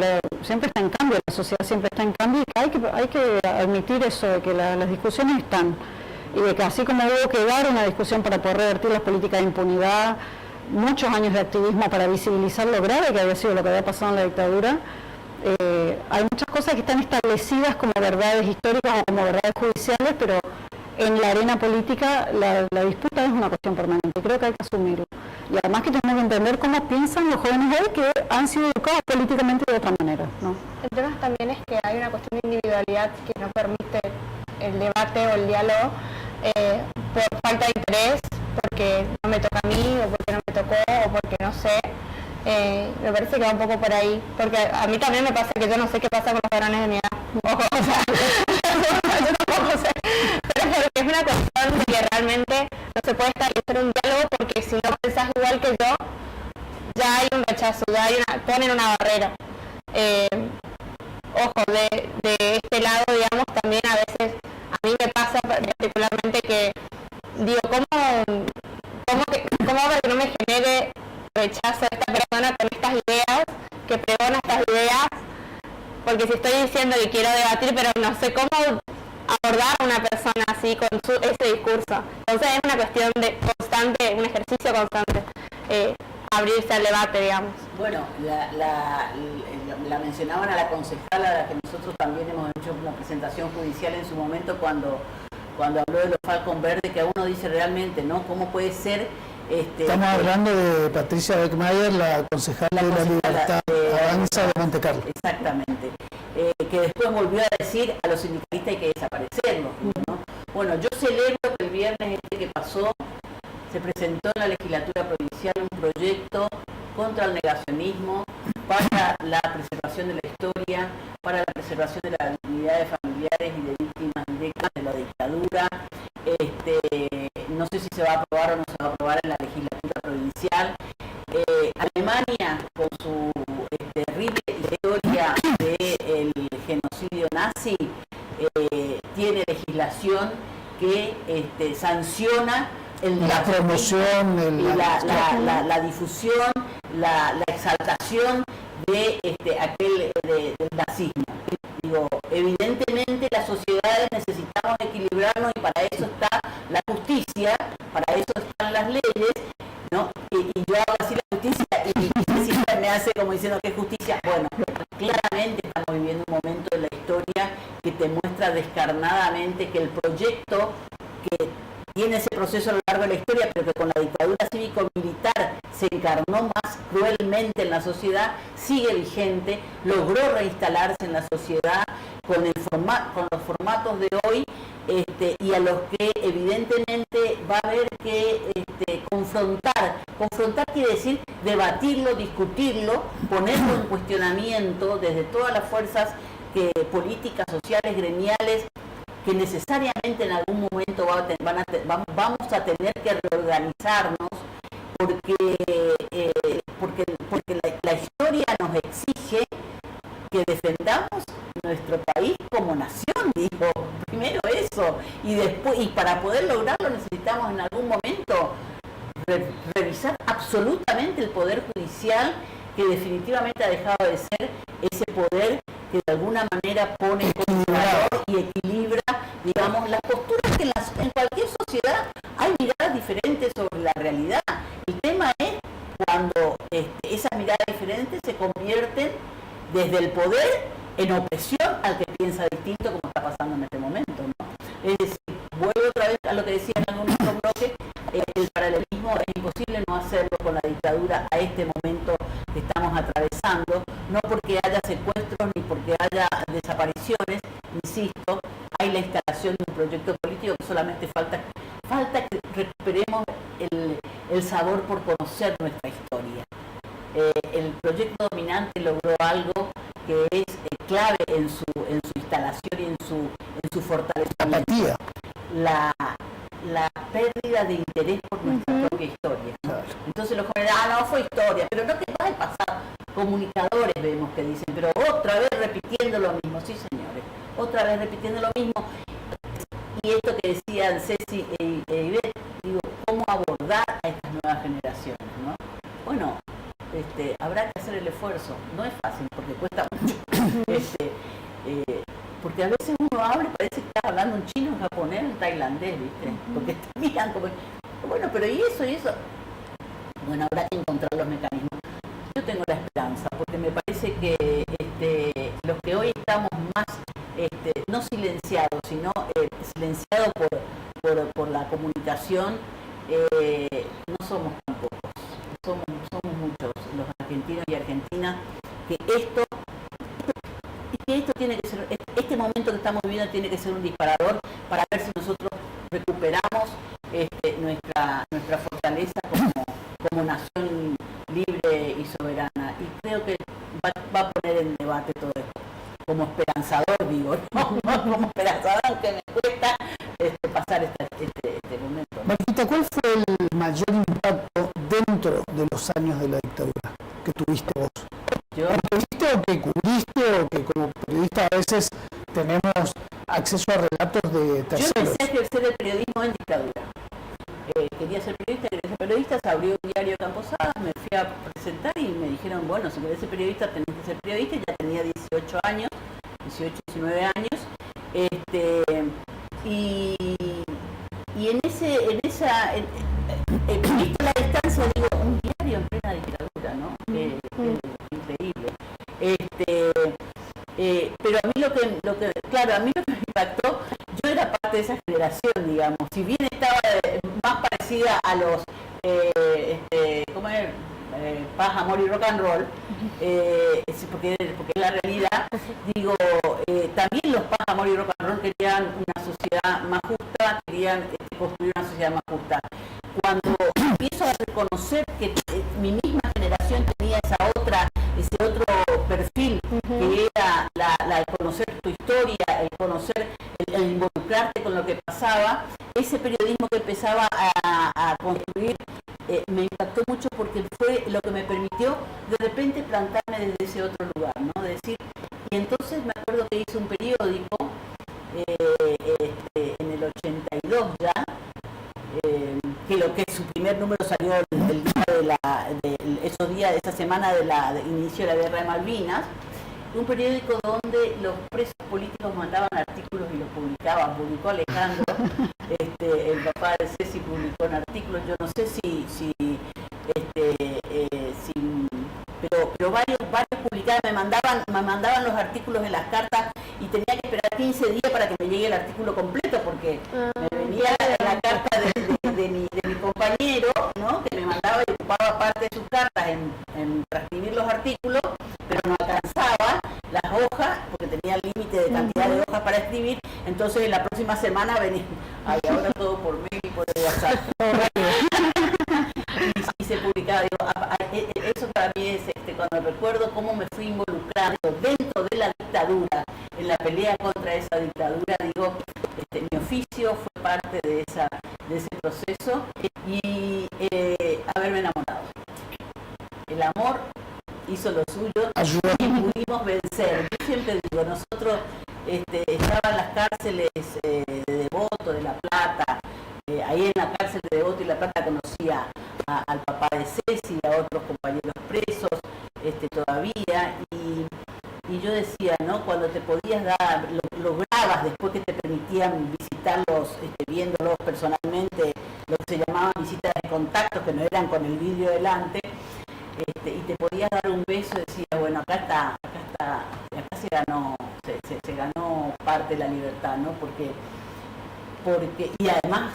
está en cambio, la sociedad siempre está en cambio, y que hay que admitir eso, de que las discusiones están, y de que así como hubo que dar una discusión para poder revertir las políticas de impunidad, muchos años de activismo para visibilizar lo grave que había sido lo que había pasado en la dictadura, hay muchas cosas que están establecidas como verdades históricas o como verdades judiciales, pero en la arena política la disputa es una cuestión permanente, creo que hay que asumirlo. Y además que tenemos que entender cómo piensan los jóvenes hoy que han sido educados políticamente de otra manera, ¿no? El tema también es que hay una cuestión de individualidad que no permite el debate o el diálogo por falta de interés, porque no me toca a mí, o porque no me tocó, o porque no sé. Me parece que va un poco por ahí, porque a mí también me pasa que yo no sé qué pasa con los varones de mi edad. Ojo, o sea, yo tampoco sé, pero porque es una cuestión de que realmente no se puede establecer un diálogo, porque si no pensás igual que yo, ya hay un rechazo, ya hay ponen una barrera. Ojo, de este lado, digamos, también a veces, a mí me pasa particularmente que digo, ¿cómo para que no me genere rechazo a esta persona con estas ideas, que pregona estas ideas? Porque si estoy diciendo que quiero debatir, pero no sé cómo abordar a una persona así con ese discurso. Entonces es una cuestión de constante, un ejercicio constante, abrirse al debate, digamos. Bueno, la mencionaban a la concejala, a la que nosotros también hemos hecho una presentación judicial en su momento cuando habló de los Falcon Verde, que a uno dice realmente, ¿no? ¿Cómo puede ser? Estamos hablando de Patricia Beckmayer, la concejala de la Libertad Avanza de Montecarlo. Exactamente. Que después volvió a decir a los sindicalistas hay que desaparecerlos, ¿no? Bueno, yo celebro que el viernes que pasó se presentó en la legislatura provincial un proyecto contra el negacionismo, para la preservación de la historia, para la preservación de las dignidades familiares y de víctimas directas de la dictadura. No sé si se va a aprobar o no se va a aprobar en la legislatura provincial. Alemania, con su terrible historia del genocidio nazi, tiene legislación que sanciona la promoción, la difusión, la exaltación de del nazismo. Digo, evidentemente las sociedades necesitamos equilibrarnos y para eso está la justicia, para eso están las leyes, ¿no? Y yo hago así la justicia y siempre me hace como diciendo que es justicia. Bueno, claramente estamos viviendo un momento de la historia que te muestra descarnadamente que el proyecto que tiene ese proceso a lo largo de la historia, pero que con la dictadura cívico-militar se encarnó más cruelmente en la sociedad, sigue vigente, logró reinstalarse en la sociedad con los formatos de hoy, y a los que evidentemente va a haber que confrontar. Confrontar quiere decir debatirlo, discutirlo, ponerlo en cuestionamiento desde todas las fuerzas políticas, sociales, gremiales, que necesariamente en algún momento vamos a tener que reorganizarnos porque la historia nos exige que defendamos nuestro país como nación, digo, primero eso, y después, y para poder lograrlo necesitamos en algún momento revisar absolutamente el Poder Judicial, que definitivamente ha dejado de ser ese poder que de alguna manera pone en valor y equilibra, digamos, las posturas que en cualquier sociedad hay miradas diferentes sobre la realidad. El tema es cuando esas miradas diferentes se convierten desde el poder en opresión al que piensa distinto, como está pasando en este momento, ¿no? Es decir, vuelvo otra vez a lo que decía en algún otro bloque, el paralelismo es imposible no hacerlo con la dictadura a este momento que estamos atravesando, no porque haya secuestros ni porque haya desapariciones, insisto, hay la instalación de un proyecto político que solamente falta que recuperemos el sabor por conocer nuestra historia. El proyecto dominante logró algo que es clave en su instalación y en su fortalecimiento. La pérdida de interés por nuestra propia historia. Entonces los jóvenes, no fue historia, pero no te va a pasar. Comunicadores vemos que dicen, pero otra vez repitiendo lo mismo. Sí, señores, otra vez repitiendo lo mismo. Y esto que decían Ceci e Ivette, digo, ¿cómo abordar a estas nuevas generaciones, ¿no? Bueno, habrá que hacer el esfuerzo. No es fácil porque cuesta mucho. Porque a veces uno habla y parece que está hablando en chino, en japonés, en tailandés, ¿viste? Porque te miran como, bueno, pero ¿y eso? Bueno, habrá que encontrar los mecanismos. Yo tengo la esperanza, porque me parece que los que hoy estamos más, no silenciados, sino silenciados por la comunicación, no somos tan pocos, somos muchos los argentinos y argentinas, que esto tiene que ser, este momento que estamos viviendo tiene que ser un disparador para ver si nosotros recuperamos nuestra fortaleza como nación libre y soberana. Y creo que va a poner en debate todo esto. Como esperanzador, digo, ¿no? Como esperanzador, aunque me cuesta pasar este momento. Marquita, ¿cuál fue el mayor impacto dentro de los años de la dictadura que tuviste vos? Yo, ¿Tuviste o que cubriste o que como periodista a veces tenemos acceso a relatos de yo terceros? empecé a ejercer el periodismo en dictadura. Quería ser periodista, se abrió un diario Campo Sadas, me fui a presentar y me dijeron, bueno, si querés ser periodista tenés que ser periodista. Ya tenía 18 años, 18, 19 años, y en esa vista la distancia, digo, un diario en plena dictadura, ¿no? Increíble. Pero a mí lo que me impactó, yo era parte de esa generación, digamos, si bien estaba más parecida a los ¿cómo es? Paz, amor y rock and roll, porque es la realidad, digo, también los Paz, amor y rock and roll querían una sociedad más justa, querían construir una sociedad más justa. Cuando empiezo a reconocer que mi misma generación tenía ese otro perfil, que era el conocer tu historia, el conocer, el involucrarte con lo que pasaba, ese periodismo que empezaba a construir, me impactó mucho porque fue lo que me permitió de repente plantarme desde ese otro lugar, ¿no? De decir, y entonces me acuerdo que hice un periódico en el 82 ya, que su primer número salió el día esa semana de inicio de la Guerra de Malvinas, un periódico donde los presos políticos mandaban artículos y los publicaban. Publicó Alejandro, el papá de Ceci publicó un artículo, yo no sé pero varios publicaban, me mandaban los artículos en las cartas y tenía que esperar 15 días para que me llegue el artículo completo, porque me venía la carta de mi compañero, ¿no? Que me mandaba y ocupaba parte de sus cartas en transcribir los artículos, pero no alcanzaba las hojas, porque tenía límite de cantidad de hojas para escribir. Entonces en la próxima semana venía, ahora todo por mail y por WhatsApp. y se publicaba, digo, eso para mí es, cuando recuerdo cómo me fui involucrando dentro de la dictadura, en la pelea contra esa dictadura, digo, mi oficio fue parte de ese proceso y haberme enamorado. El amor hizo lo suyo y pudimos vencer. Yo siempre digo, nosotros estaban las cárceles de Devoto, de La Plata, ahí en la cárcel de Devoto y La Plata conocía al papá de Ceci, a otros compañeros presos todavía, y yo decía, ¿no? Cuando te podías dar, lograbas, después que te permitían visitarlos, viéndolos personalmente, lo que se llamaban visitas de contacto, que no eran con el vidrio delante, y te podías dar un beso y decías, bueno, acá se ganó parte de la libertad, ¿no? Porque y además,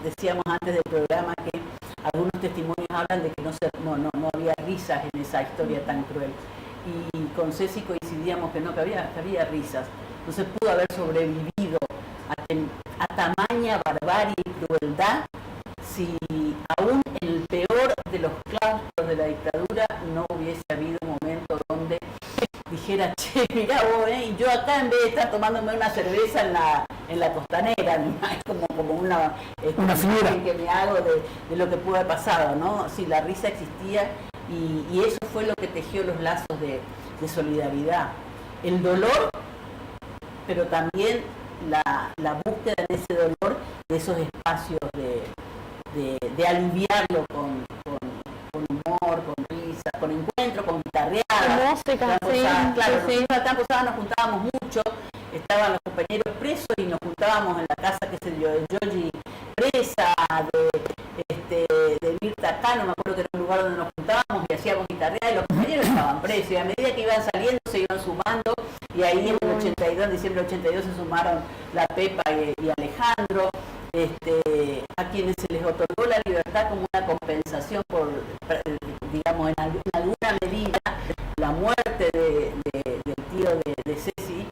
decíamos antes del programa que algunos testimonios hablan de que no había risas en esa historia tan cruel. Y con Ceci coincidíamos que había risas. No se pudo haber sobrevivido a tamaña barbarie y crueldad si aún en el peor de los claustros de la dictadura no hubiese habido un momento donde dijera, che, mirá vos, y yo acá en vez de estar tomándome una cerveza en la costanera, ¿no? Es como una figura que me hago de lo que pudo haber pasado, ¿no? Sí, la risa existía y eso fue lo que tejió los lazos de solidaridad. El dolor, pero también la búsqueda de ese dolor, de esos espacios de aliviarlo con humor, con risa, con encuentro, con guitarreada. Música, claro, nosotros acá en Posadas nos juntábamos mucho, estaban los compañeros presos y nos juntábamos en la casa, qué sé yo, de Yogi presa, de Mirta Cano, me acuerdo que era un lugar donde nos juntábamos y hacíamos guitarreada y los compañeros estaban presos y a medida que iban saliendo se iban sumando y ahí en el 82, en diciembre del 82 se sumaron la Pepa y Alejandro. Alejandro, a quienes se les otorgó la libertad como una compensación por, digamos, en alguna medida, la muerte del tío de Ceci,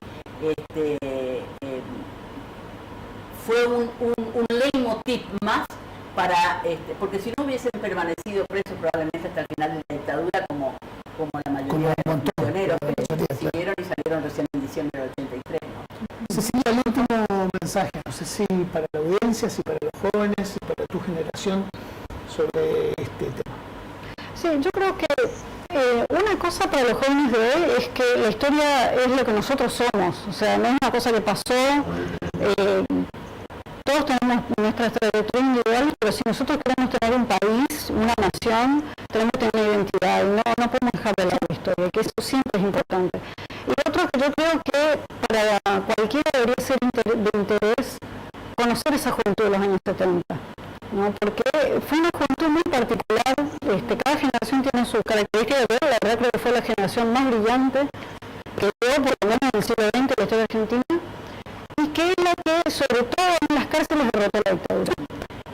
fue un leitmotiv más para, porque si no hubiesen permanecido presos probablemente hasta el final de la dictadura como la mayoría de los prisioneros que siguieron y salieron recién en diciembre del 83, ¿no? Cecilia, el último mensaje, no sé si para la audiencia, si para los jóvenes, si para tu generación, sobre este tema. Sí, yo creo que una cosa para los jóvenes de hoy es que la historia es lo que nosotros somos, o sea, no es una cosa que pasó, todos tenemos nuestras trayectorias individuales, pero si nosotros queremos tener un país, una nación, tenemos que tener una identidad y no podemos dejar de lado la historia, que eso siempre es importante. Y lo otro que yo creo que para cualquiera debería ser de interés conocer esa juventud de los años 70, ¿no? Porque fue una juventud muy particular, cada generación tiene sus características, pero la verdad creo que fue la generación más brillante que dio, por lo menos en el siglo XX, la historia argentina, y que es la que, sobre todo en las cárceles, derrotó la dictadura.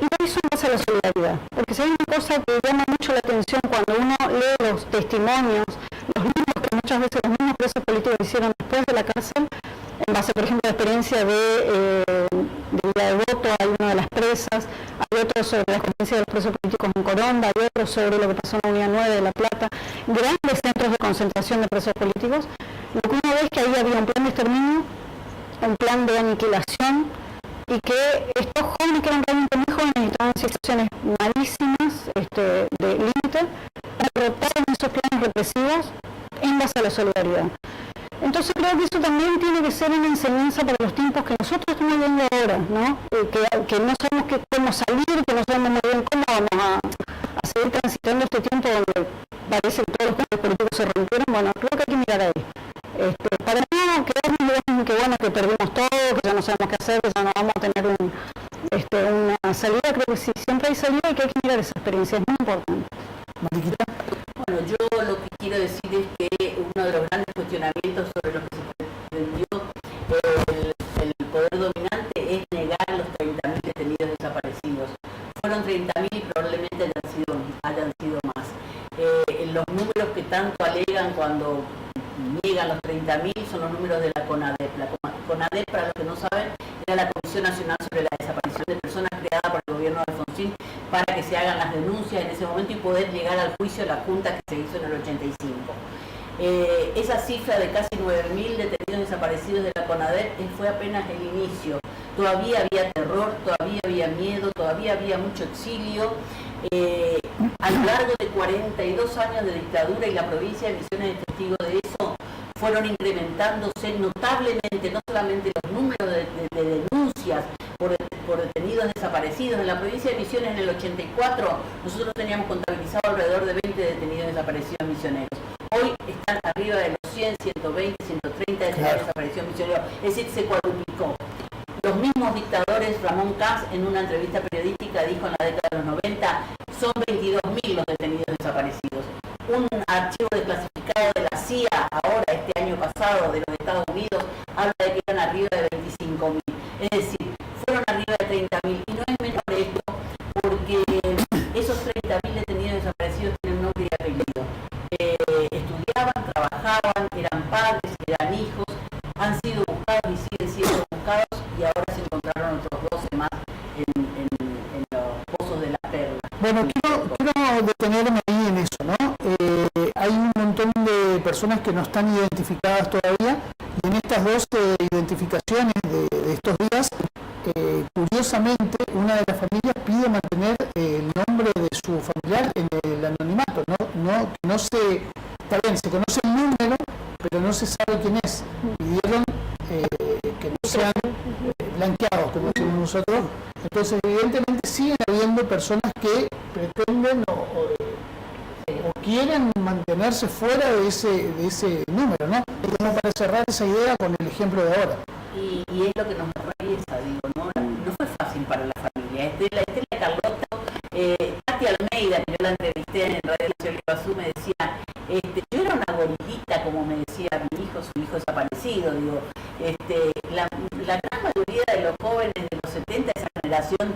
Y lo hizo en base a la solidaridad, porque si hay una cosa que llama mucho la atención cuando uno lee los testimonios, los libros que muchas veces los mismos presos políticos hicieron después de la cárcel, en base, por ejemplo, a la experiencia de Villa Devoto, hay una de las presas, hay otro sobre la experiencia de los presos políticos en Coronda, hay otro sobre lo que pasó en la Unidad 9 de La Plata, grandes centros de concentración de presos políticos. Lo que uno ve es que ahí había un plan de exterminio, un plan de aniquilación, y que estos jóvenes que eran realmente muy jóvenes y estaban en situaciones malísimas, de límite, derrotaron esos planes represivos en base a la solidaridad. Entonces creo que eso también tiene que ser una enseñanza para los tiempos que nosotros estamos viviendo ahora, ¿no? Que no sabemos cómo salir, que no sabemos muy bien cómo vamos a seguir transitando este tiempo donde parece que todos los planes políticos se rompieron. Bueno, creo que hay que mirar ahí. Para no quedarnos en que bueno, que perdimos todo, que ya no sabemos qué hacer, que ya no vamos a tener una salida, creo que sí, siempre hay salida y que hay que mirar esa experiencia, es muy importante. Mariquita. Bueno, yo lo que quiero decir es que uno de los grandes cuestionamientos sobre los que se prendió el poder dominante es negar los 30.000 detenidos desaparecidos. Fueron 30.000 y probablemente hayan sido más. Los números que tanto alegan cuando niegan los 30.000 son los números de la CONADEP. La CONADEP, para los que no saben, era la Comisión Nacional sobre la Desaparición de Personas creada por el gobierno de Alfonsín para que se hagan las denuncias en ese momento y poder llegar al juicio de la Junta que se hizo en el 85. Esa cifra de casi 9.000 detenidos desaparecidos de la CONADEP fue apenas el inicio. Todavía había terror, todavía había miedo, todavía había mucho exilio. A lo largo de 42 años de dictadura, y la provincia de Misiones es testigo de eso, fueron incrementándose notablemente no solamente los números de denuncias por detenidos desaparecidos. En la provincia de Misiones en el 84 nosotros teníamos contabilizado alrededor de 20 detenidos desaparecidos misioneros. Hoy están arriba de los 100, 120, 130 detenidos desaparecidos misioneros, es decir, se cuadruplicó. Los mismos dictadores, Ramón Camps en una entrevista periodística dijo en la década de los 90, son 22.000 los detenidos desaparecidos. Un archivo desclasificado de la CIA, ahora este año pasado, de los Estados Unidos, habla de que eran arriba de 25.000. Es decir, fueron arriba de 30.000. Y no es menor esto, porque esos 30.000 detenidos desaparecidos tienen nombre y apellido. Estudiaban, trabajaban, eran padres, eran hijos, han sido buscados y siguen siendo buscados, y ahora se encontraron otros 12 más en los pozos de la Perla. Bueno, quiero detenerme ahí en eso, ¿no? Hay un montón de personas que no están identificadas todavía, y en estas dos identificaciones de estos días, curiosamente, una de las familias pide mantener el nombre de su familiar en el anonimato, no se, está bien, se conoce el número, pero no se sabe quién es. Pidieron que no sean blanqueados, como decimos nosotros. Entonces, evidentemente, siguen habiendo personas que pretenden o quieren mantenerse fuera de ese número, ¿no? Es como para cerrar esa idea con el ejemplo de ahora. Y es lo que nos atraviesa, digo, no fue fácil para la familia. Estela Carlotto, Tati Almeida, que yo la entrevisté en Radio Nacional Iguazú, me decía, yo era una gorilita, como me decía mi hijo, su hijo desaparecido, digo, la gran mayoría de los jóvenes de los 70 generación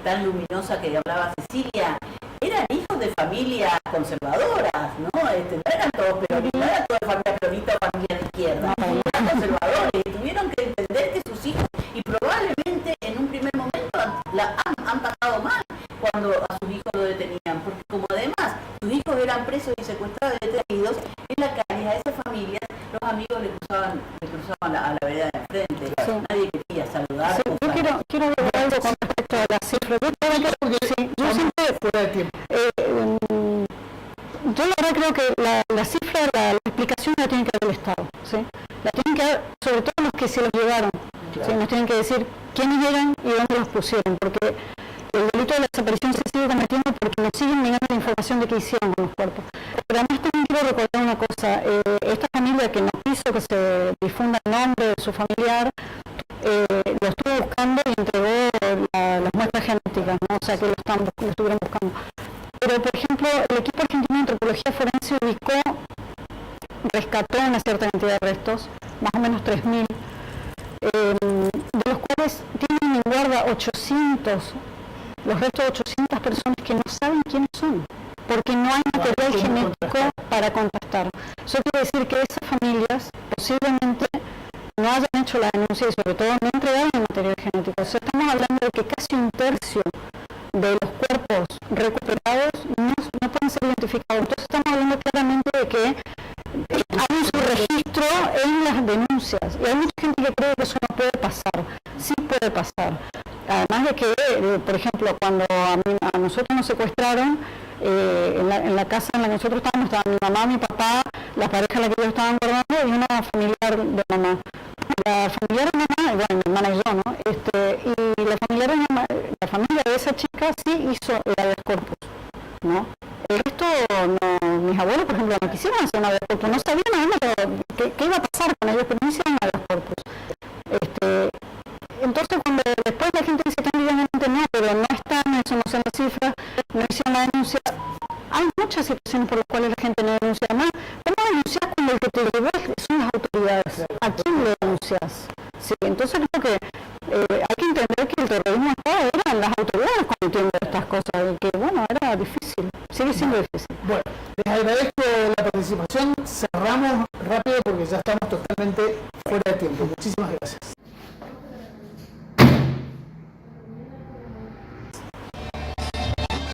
tan luminosa que hablaba Cecilia, eran hijos de familias conservadoras, ¿no? No eran todos peronistas, no eran toda familia peronista o familia de izquierda, eran conservadores y tuvieron que entender que sus hijos, y probablemente en un primer momento han pasado mal cuando a sus hijos lo detenían, porque como además sus hijos eran presos y secuestrados y detenidos, en la calle a esas familias los amigos le cruzaban a la vereda de enfrente, Sí. nadie quería saludar. Sí, yo quiero ver algo con respecto a las cifras. Yo siempre, yo la verdad creo que la cifra, la explicación la tiene que dar el Estado, ¿sí? La tienen que dar, sobre todo los que se los llevaron, ¿sí? Nos tienen que decir quiénes eran y dónde los pusieron, porque el delito de la desaparición se sigue cometiendo porque nos siguen negando la información de qué hicieron con los cuerpos. Pero además también quiero recordar una cosa, esta familia que no quiso que se difunda el nombre de su familiar, lo estuvo buscando y entregó las muestras genéticas, ¿no? O sea que lo estuvieron buscando. Pero, por ejemplo, el equipo argentino de antropología forense rescató una cierta cantidad de restos, más o menos 3.000, de los cuales tienen en guarda 800, los restos de 800 personas que no saben quiénes son, porque no hay material genético para contrastar. Eso quiere decir que esas familias posiblemente no hayan hecho la denuncia y sobre todo no entregaron el material genético. O sea, estamos hablando de que casi un tercio de los cuerpos recuperados no pueden ser identificados. Entonces estamos hablando claramente de que hay un subregistro en las denuncias. Y hay mucha gente que cree que eso no puede pasar. Sí puede pasar. Además de que, por ejemplo, cuando a nosotros nos secuestraron, en la casa en la que nosotros estábamos, estaban mi mamá, mi papá, la pareja a la que ellos estaban guardando y una familiar de mamá. La familiar de mamá, bueno, mi hermana y yo, ¿no? Y la familia de esa chica sí hizo el habeas corpus, ¿no? El resto, no, mis abuelos, por ejemplo, no quisieron hacer un habeas corpus, no sabían además qué iba a pasar con ellos, pero no hicieron habeas corpus. Entonces, cuando después la gente dice que evidentemente no, pero no están, eso no son las cifras, no hicieron la denuncia, hay muchas situaciones por las cuales la gente no denuncia. Además, ¿cómo denuncias cuando el que te llevó son las autoridades? ¿A quién le denuncias? Sí, entonces creo que hay que entender que el terrorismo acá eran las autoridades cometiendo estas cosas, y que bueno, era difícil, sigue siendo difícil. Bueno, les agradezco la participación, cerramos rápido porque ya estamos totalmente